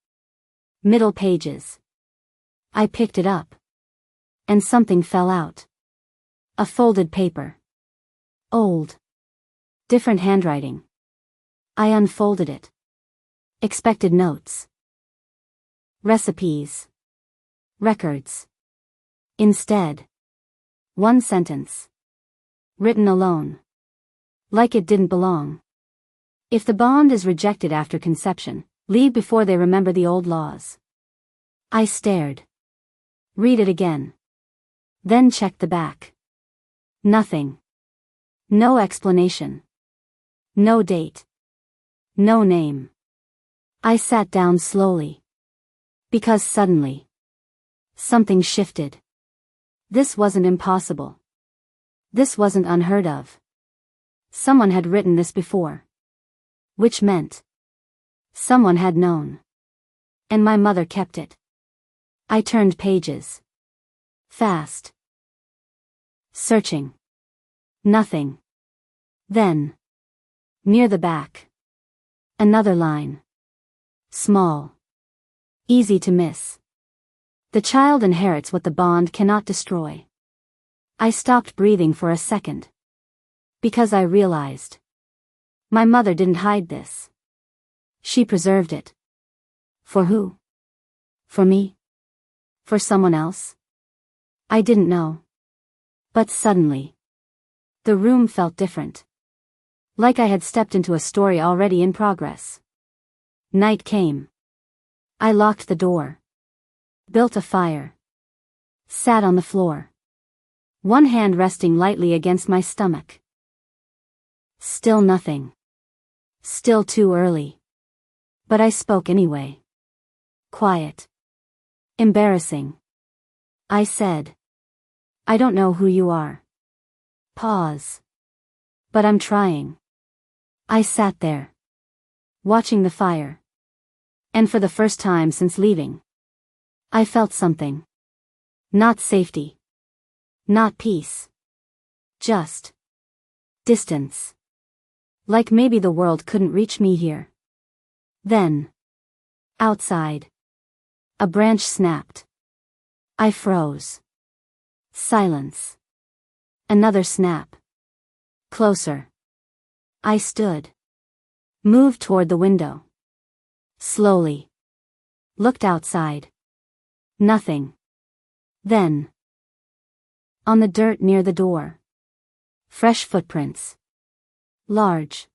Middle pages. I picked it up. And something fell out. A folded paper. Old. Different handwriting. I unfolded it. Expected notes. Recipes. Records. Instead. One sentence. Written alone. Like it didn't belong. If the bond is rejected after conception, leave before they remember the old laws. I stared. Read it again. Then checked the back. Nothing. No explanation. No date. No name. I sat down slowly. Because suddenly, something shifted. This wasn't impossible. This wasn't unheard of. Someone had written this before. Which meant someone had known. And my mother kept it. I turned pages. Fast. Searching. Nothing. Then. Near the back. Another line. Small. Easy to miss. The child inherits what the bond cannot destroy. I stopped breathing for a second. Because I realized. My mother didn't hide this. She preserved it. For who? For me? For someone else? I didn't know. But suddenly. The room felt different. Like I had stepped into a story already in progress. Night came. I locked the door. Built a fire. Sat on the floor. One hand resting lightly against my stomach. Still nothing. Still too early. But I spoke anyway. Quiet. Embarrassing. I said. I don't know who you are. Pause. But I'm trying. I sat there, watching the fire. And for the first time since leaving, I felt something. Not safety. Not peace. Just distance. Like maybe the world couldn't reach me here. Then, outside, a branch snapped. I froze. Silence. Another snap. Closer. I stood. Moved toward the window. Slowly. Looked outside. Nothing. Then, on the dirt near the door, fresh footprints. Large.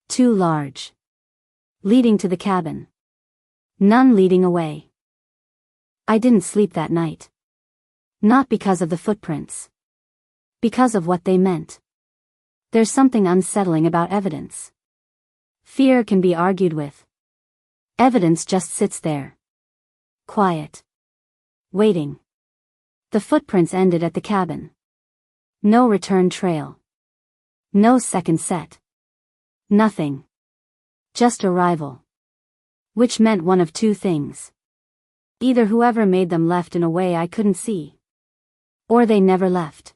Too large. Leading to the cabin. None leading away. I didn't sleep that night. Not because of the footprints. Because of what they meant. There's something unsettling about evidence. Fear can be argued with. Evidence just sits there. Quiet. Waiting. The footprints ended at the cabin. No return trail. No second set. Nothing. Just arrival. Which meant one of two things. Either whoever made them left in a way I couldn't see. Or they never left.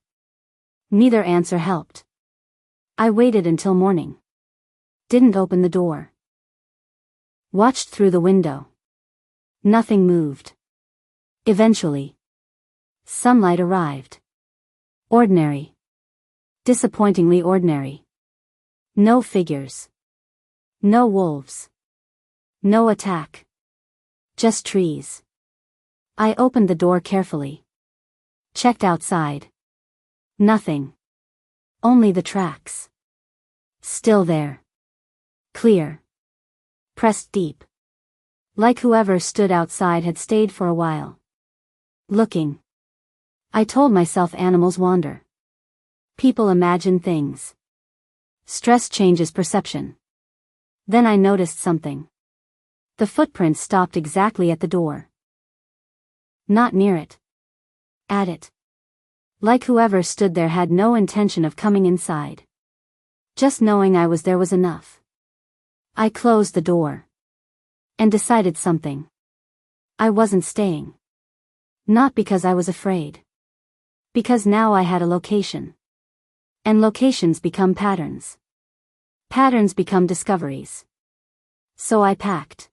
Neither answer helped. I waited until morning. Didn't open the door. Watched through the window. Nothing moved. Eventually, sunlight arrived. Ordinary. Disappointingly ordinary. No figures. No wolves. No attack. Just trees. I opened the door carefully. Checked outside. Nothing. Only the tracks. Still there. Clear. Pressed deep. Like whoever stood outside had stayed for a while. Looking. I told myself animals wander. People imagine things. Stress changes perception. Then I noticed something. The footprints stopped exactly at the door. Not near it. At it. Like whoever stood there had no intention of coming inside. Just knowing I was there was enough. I closed the door. And decided something. I wasn't staying. Not because I was afraid. Because now I had a location. And locations become patterns. Patterns become discoveries. So I packed.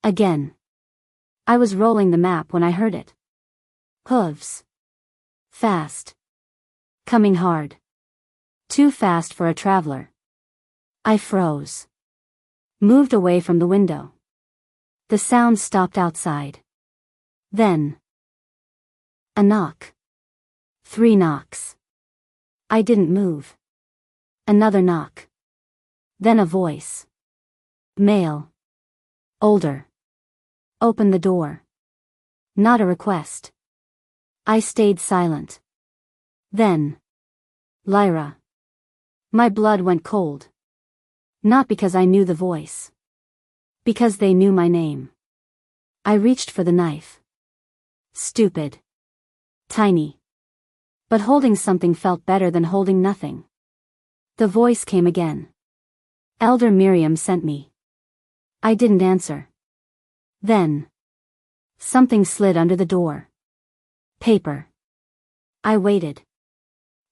Again. I was rolling the map when I heard it. Hooves. Fast. Coming hard. Too fast for a traveler. I froze. Moved away from the window. The sound stopped outside. Then. A knock. 3 knocks. I didn't move. Another knock. Then a voice. Male. Older. Open the door. Not a request. I stayed silent. Then. Lyra. My blood went cold. Not because I knew the voice. Because they knew my name. I reached for the knife. Stupid. Tiny. But holding something felt better than holding nothing. The voice came again. Elder Miriam sent me. I didn't answer. Then. Something slid under the door. Paper. I waited.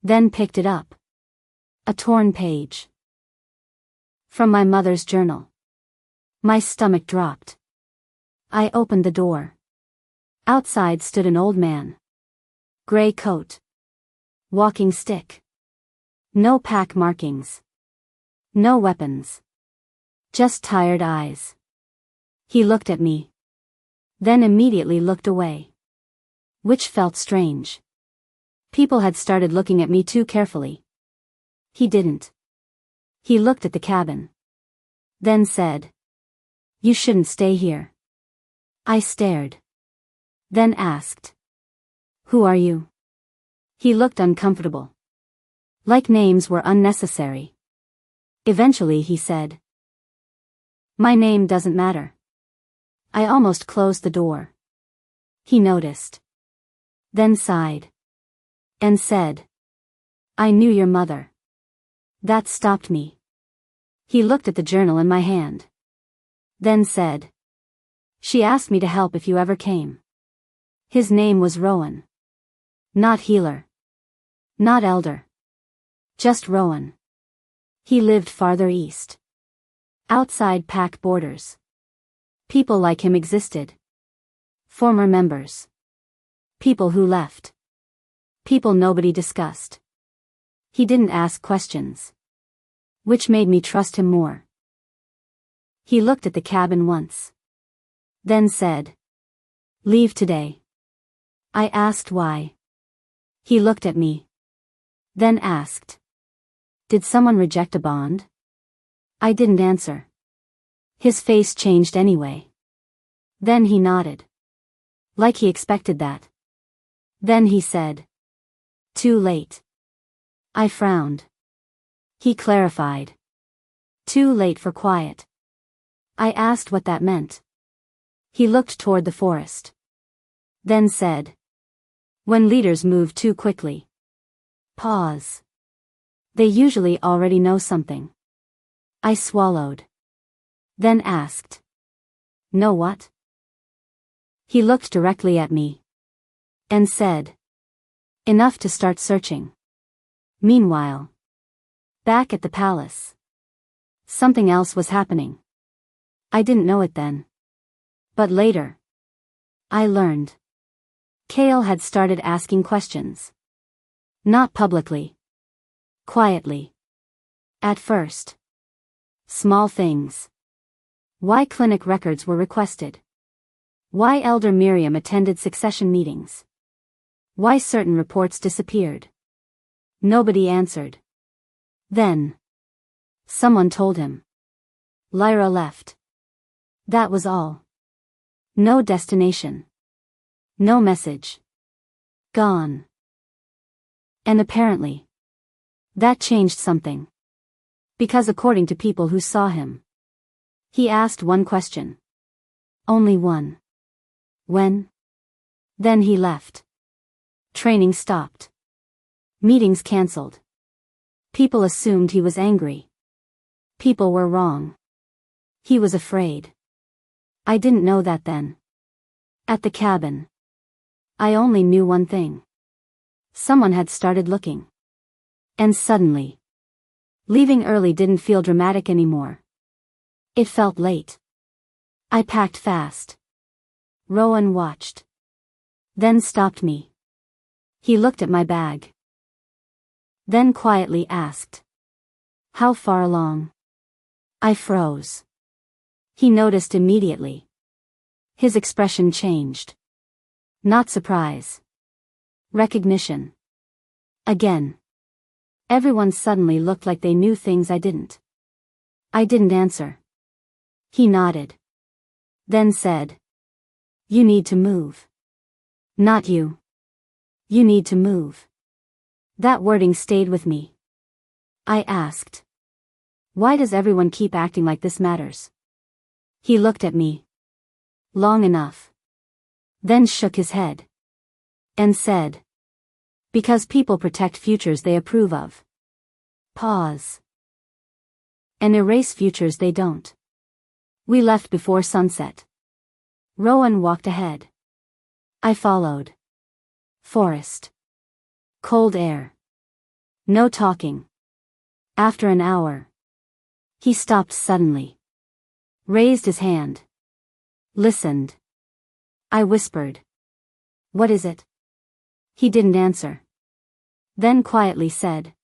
Then picked it up. A torn page. From my mother's journal. My stomach dropped. I opened the door. Outside stood an old man. Gray coat. Walking stick. No pack markings. No weapons. Just tired eyes. He looked at me. Then immediately looked away. Which felt strange. People had started looking at me too carefully. He didn't. He looked at the cabin. Then said. You shouldn't stay here. I stared. Then asked. Who are you? He looked uncomfortable. Like names were unnecessary. Eventually he said. My name doesn't matter. I almost closed the door. He noticed. then sighed. And said, I knew your mother. That stopped me. He looked at the journal in my hand. Then said, she asked me to help if you ever came. His name was Rowan. Not healer. Not elder. Just Rowan. He lived farther east. Outside Pack borders. People like him existed. Former members. People who left. People nobody discussed. He didn't ask questions. Which made me trust him more. He looked at the cabin once. Then said, leave today. I asked why. He looked at me. Then asked, did someone reject a bond? I didn't answer. His face changed anyway. Then he nodded. Like he expected that. Then he said, too late. I frowned. He clarified. Too late for quiet. I asked what that meant. He looked toward the forest. Then said, when leaders move too quickly. Pause. They usually already know something. I swallowed. Then asked, know what? He looked directly at me. And said, enough to start searching. Meanwhile, back at the palace, something else was happening. I didn't know it then. But later, I learned. Kael had started asking questions. Not publicly. Quietly. At first. Small things. Why clinic records were requested. Why Elder Miriam attended succession meetings. Why certain reports disappeared. Nobody answered. Then, someone told him. Lyra left. That was all. No destination. No message. Gone. And apparently, that changed something. Because according to people who saw him, he asked one question. Only one. When? Then he left. Training stopped. Meetings cancelled. People assumed he was angry. People were wrong. He was afraid. I didn't know that then. At the cabin, I only knew one thing. Someone had started looking. And suddenly, leaving early didn't feel dramatic anymore. It felt late. I packed fast. Rowan watched. Then stopped me. He looked at my bag. Then quietly asked, how far along? I froze. He noticed immediately. His expression changed. Not surprise. Recognition. Again. Everyone suddenly looked like they knew things I didn't. I didn't answer. He nodded. Then said, you need to move. Not you. You need to move. That wording stayed with me. I asked, why does everyone keep acting like this matters? He looked at me. Long enough. Then shook his head. And said, because people protect futures they approve of. Pause. And erase futures they don't. We left before sunset. Rowan walked ahead. I followed. Forest. Cold air. No talking. After an hour, he stopped suddenly. Raised his hand. Listened. I whispered. What is it? He didn't answer. Then quietly said,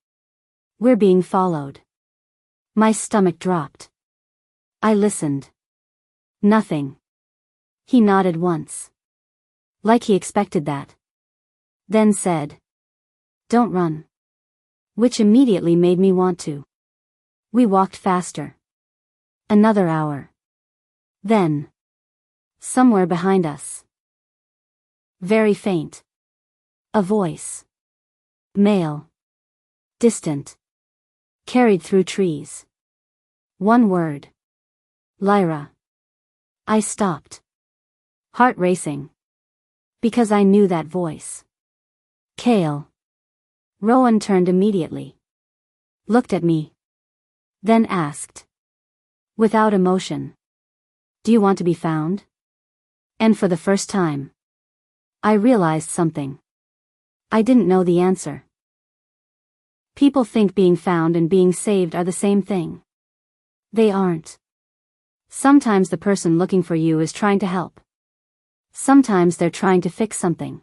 we're being followed. My stomach dropped. I listened. Nothing. He nodded once. Like he expected that. Then said, don't run. Which immediately made me want to. We walked faster. Another hour. Then, somewhere behind us. Very faint. A voice. Male. Distant. Carried through trees. One word. Lyra. I stopped. Heart racing. Because I knew that voice. Kael. Rowan turned immediately. Looked at me. Then asked. Without emotion. Do you want to be found? And for the first time, I realized something. I didn't know the answer. People think being found and being saved are the same thing. They aren't. Sometimes the person looking for you is trying to help. Sometimes they're trying to fix something.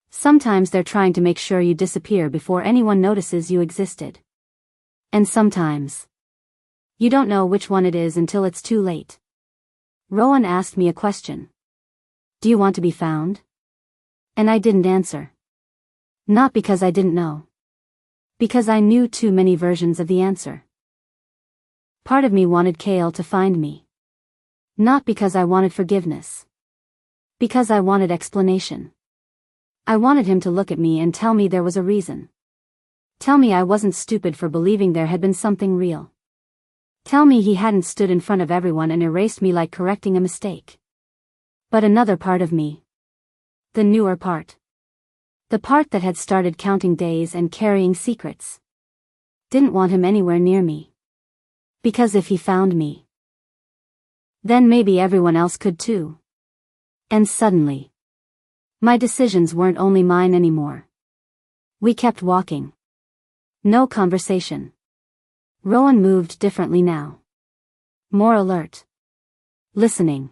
Sometimes they're trying to make sure you disappear before anyone notices you existed. And sometimes, you don't know which one it is until it's too late. Rowan asked me a question. Do you want to be found? And I didn't answer. Not because I didn't know. Because I knew too many versions of the answer. Part of me wanted Kael to find me. Not because I wanted forgiveness. Because I wanted explanation. I wanted him to look at me and tell me there was a reason. Tell me I wasn't stupid for believing there had been something real. Tell me he hadn't stood in front of everyone and erased me like correcting a mistake. But another part of me. The newer part. The part that had started counting days and carrying secrets. Didn't want him anywhere near me. Because if he found me, then maybe everyone else could too. And suddenly, my decisions weren't only mine anymore. We kept walking. No conversation. Rowan moved differently now. More alert. Listening.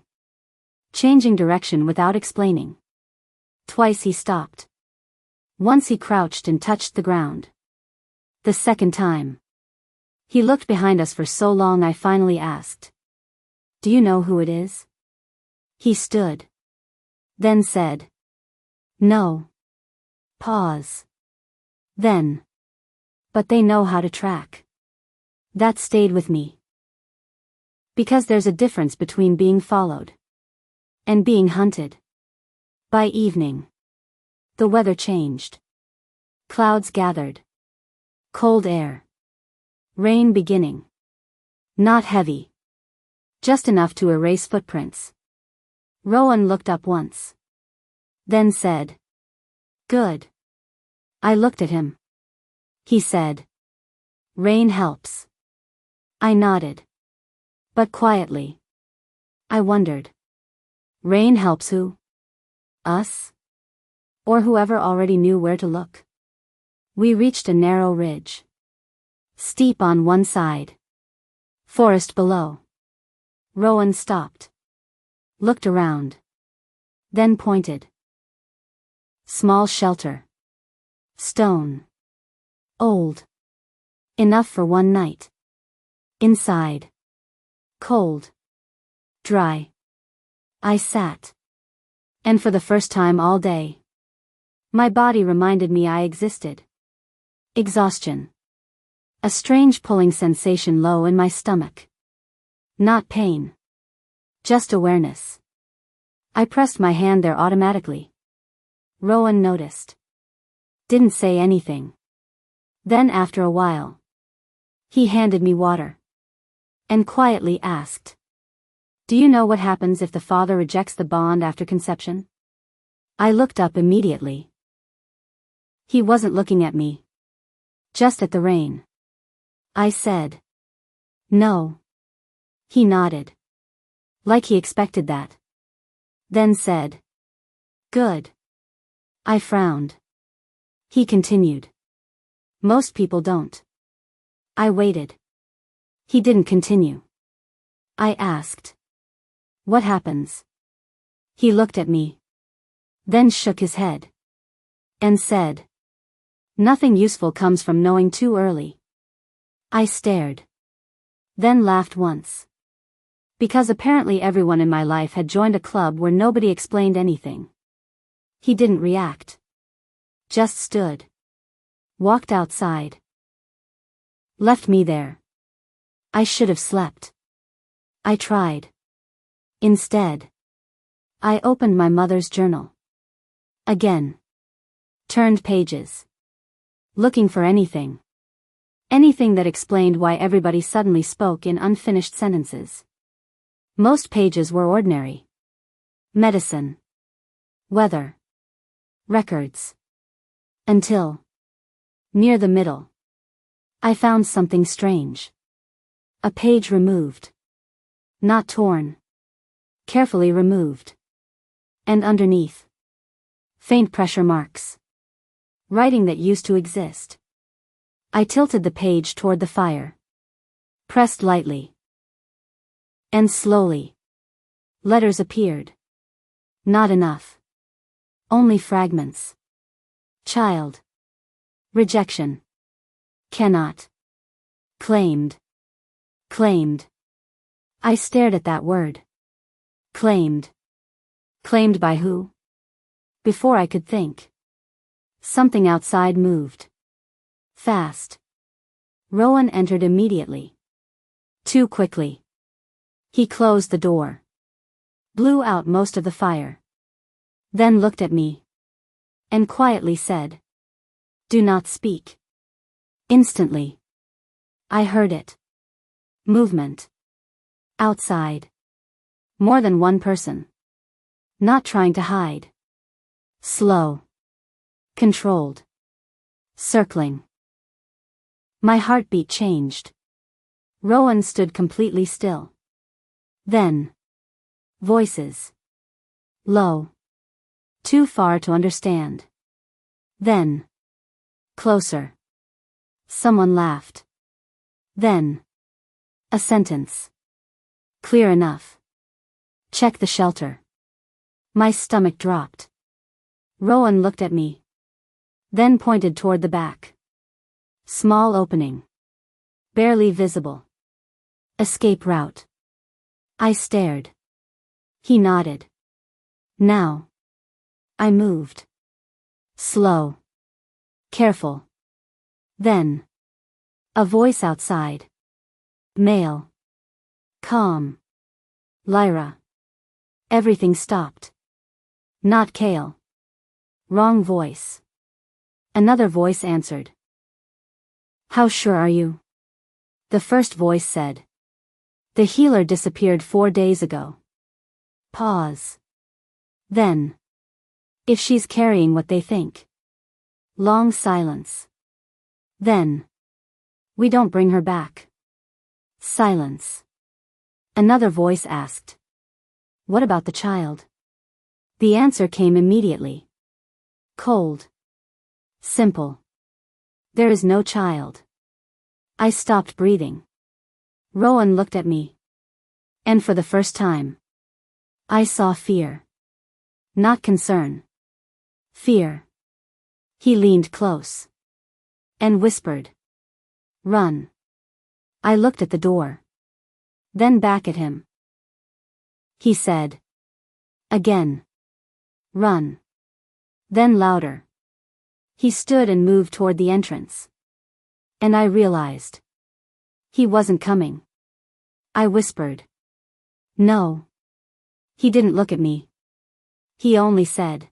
Changing direction without explaining. Twice he stopped. Once he crouched and touched the ground. The second time. He looked behind us for so long I finally asked. Do you know who it is? He stood. Then said. No. Pause. Then. But they know how to track. That stayed with me. Because there's a difference between being followed and being hunted. By evening, the weather changed. Clouds gathered. Cold air. Rain beginning. Not heavy. Just enough to erase footprints. Rowan looked up once. Then said. Good. I looked at him. He said. Rain helps. I nodded. But quietly. I wondered. Rain helps who? Us? Or whoever already knew where to look? We reached a narrow ridge. Steep on one side. Forest below. Rowan stopped. Looked around. Then pointed. Small shelter. Stone. Old. Enough for one night. Inside. Cold. Dry. I sat. And for the first time all day, my body reminded me I existed. Exhaustion. A strange pulling sensation low in my stomach. Not pain. Just awareness. I pressed my hand there automatically. Rowan noticed. Didn't say anything. Then after a while, he handed me water. And quietly asked. Do you know what happens if the father rejects the bond after conception? I looked up immediately. He wasn't looking at me. Just at the rain. I said. No. He nodded. Like he expected that. Then said. Good. I frowned. He continued. Most people don't. I waited. He didn't continue. I asked. What happens? He looked at me. Then shook his head. And said. Nothing useful comes from knowing too early. I stared. Then laughed once. Because apparently everyone in my life had joined a club where nobody explained anything. He didn't react. Just stood. Walked outside. Left me there. I should have slept. I tried. Instead, I opened my mother's journal. Again. Turned pages. Looking for anything. Anything that explained why everybody suddenly spoke in unfinished sentences. Most pages were ordinary. Medicine. Weather. Records. Until near the middle, I found something strange. A page removed. Not torn. Carefully removed. And underneath, faint pressure marks. Writing that used to exist. I tilted the page toward the fire. Pressed lightly. And slowly, letters appeared. Not enough. Only fragments. Child. Rejection. Cannot. Claimed. Claimed. I stared at that word. Claimed. Claimed by who? Before I could think, something outside moved. Fast. Rowan entered immediately. Too quickly. He closed the door. Blew out most of the fire. Then looked at me. And quietly said, "Do not speak." Instantly, I heard it. Movement. Outside. More than one person. Not trying to hide. Slow. Controlled. Circling. My heartbeat changed. Rowan stood completely still. Then. Voices. Low. Too far to understand. Then. Closer. Someone laughed. Then. A sentence. Clear enough. Check the shelter. My stomach dropped. Rowan looked at me. Then pointed toward the back. Small opening. Barely visible. Escape route. I stared. He nodded. Now. I moved. Slow. Careful. Then. A voice outside. Male. Calm. Lyra. Everything stopped. Not Kael. Wrong voice. Another voice answered. How sure are you? The first voice said. The healer disappeared 4 days ago. Pause. Then. If she's carrying what they think. Long silence. Then. We don't bring her back. Silence. Another voice asked. What about the child? The answer came immediately. Cold. Simple. There is no child. I stopped breathing. Rowan looked at me. And for the first time, I saw fear. Not concern. Fear. He leaned close. And whispered. Run. I looked at the door. Then back at him. He said. Again. Run. Then louder. He stood and moved toward the entrance. And I realized. He wasn't coming. I whispered. No. He didn't look at me. He only said.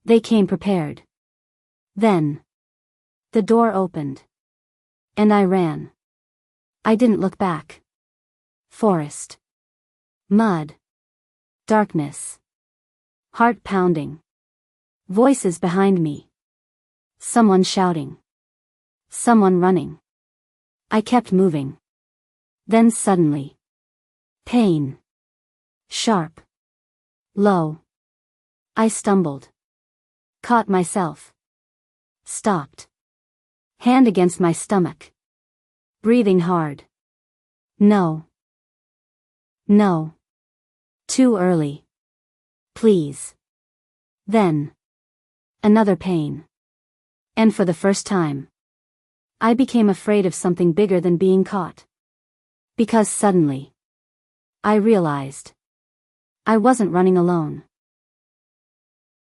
They came prepared. Then. The door opened. And I ran. I didn't look back. Forest. Mud. Darkness. Heart pounding. Voices behind me. Someone shouting. Someone running. I kept moving. Then suddenly. Pain. Sharp. Low. I stumbled. Caught myself. Stopped. Hand against my stomach. Breathing hard. No. No. Too early. Please. Then. Another pain. And for the first time, I became afraid of something bigger than being caught. Because suddenly, I realized I wasn't running alone.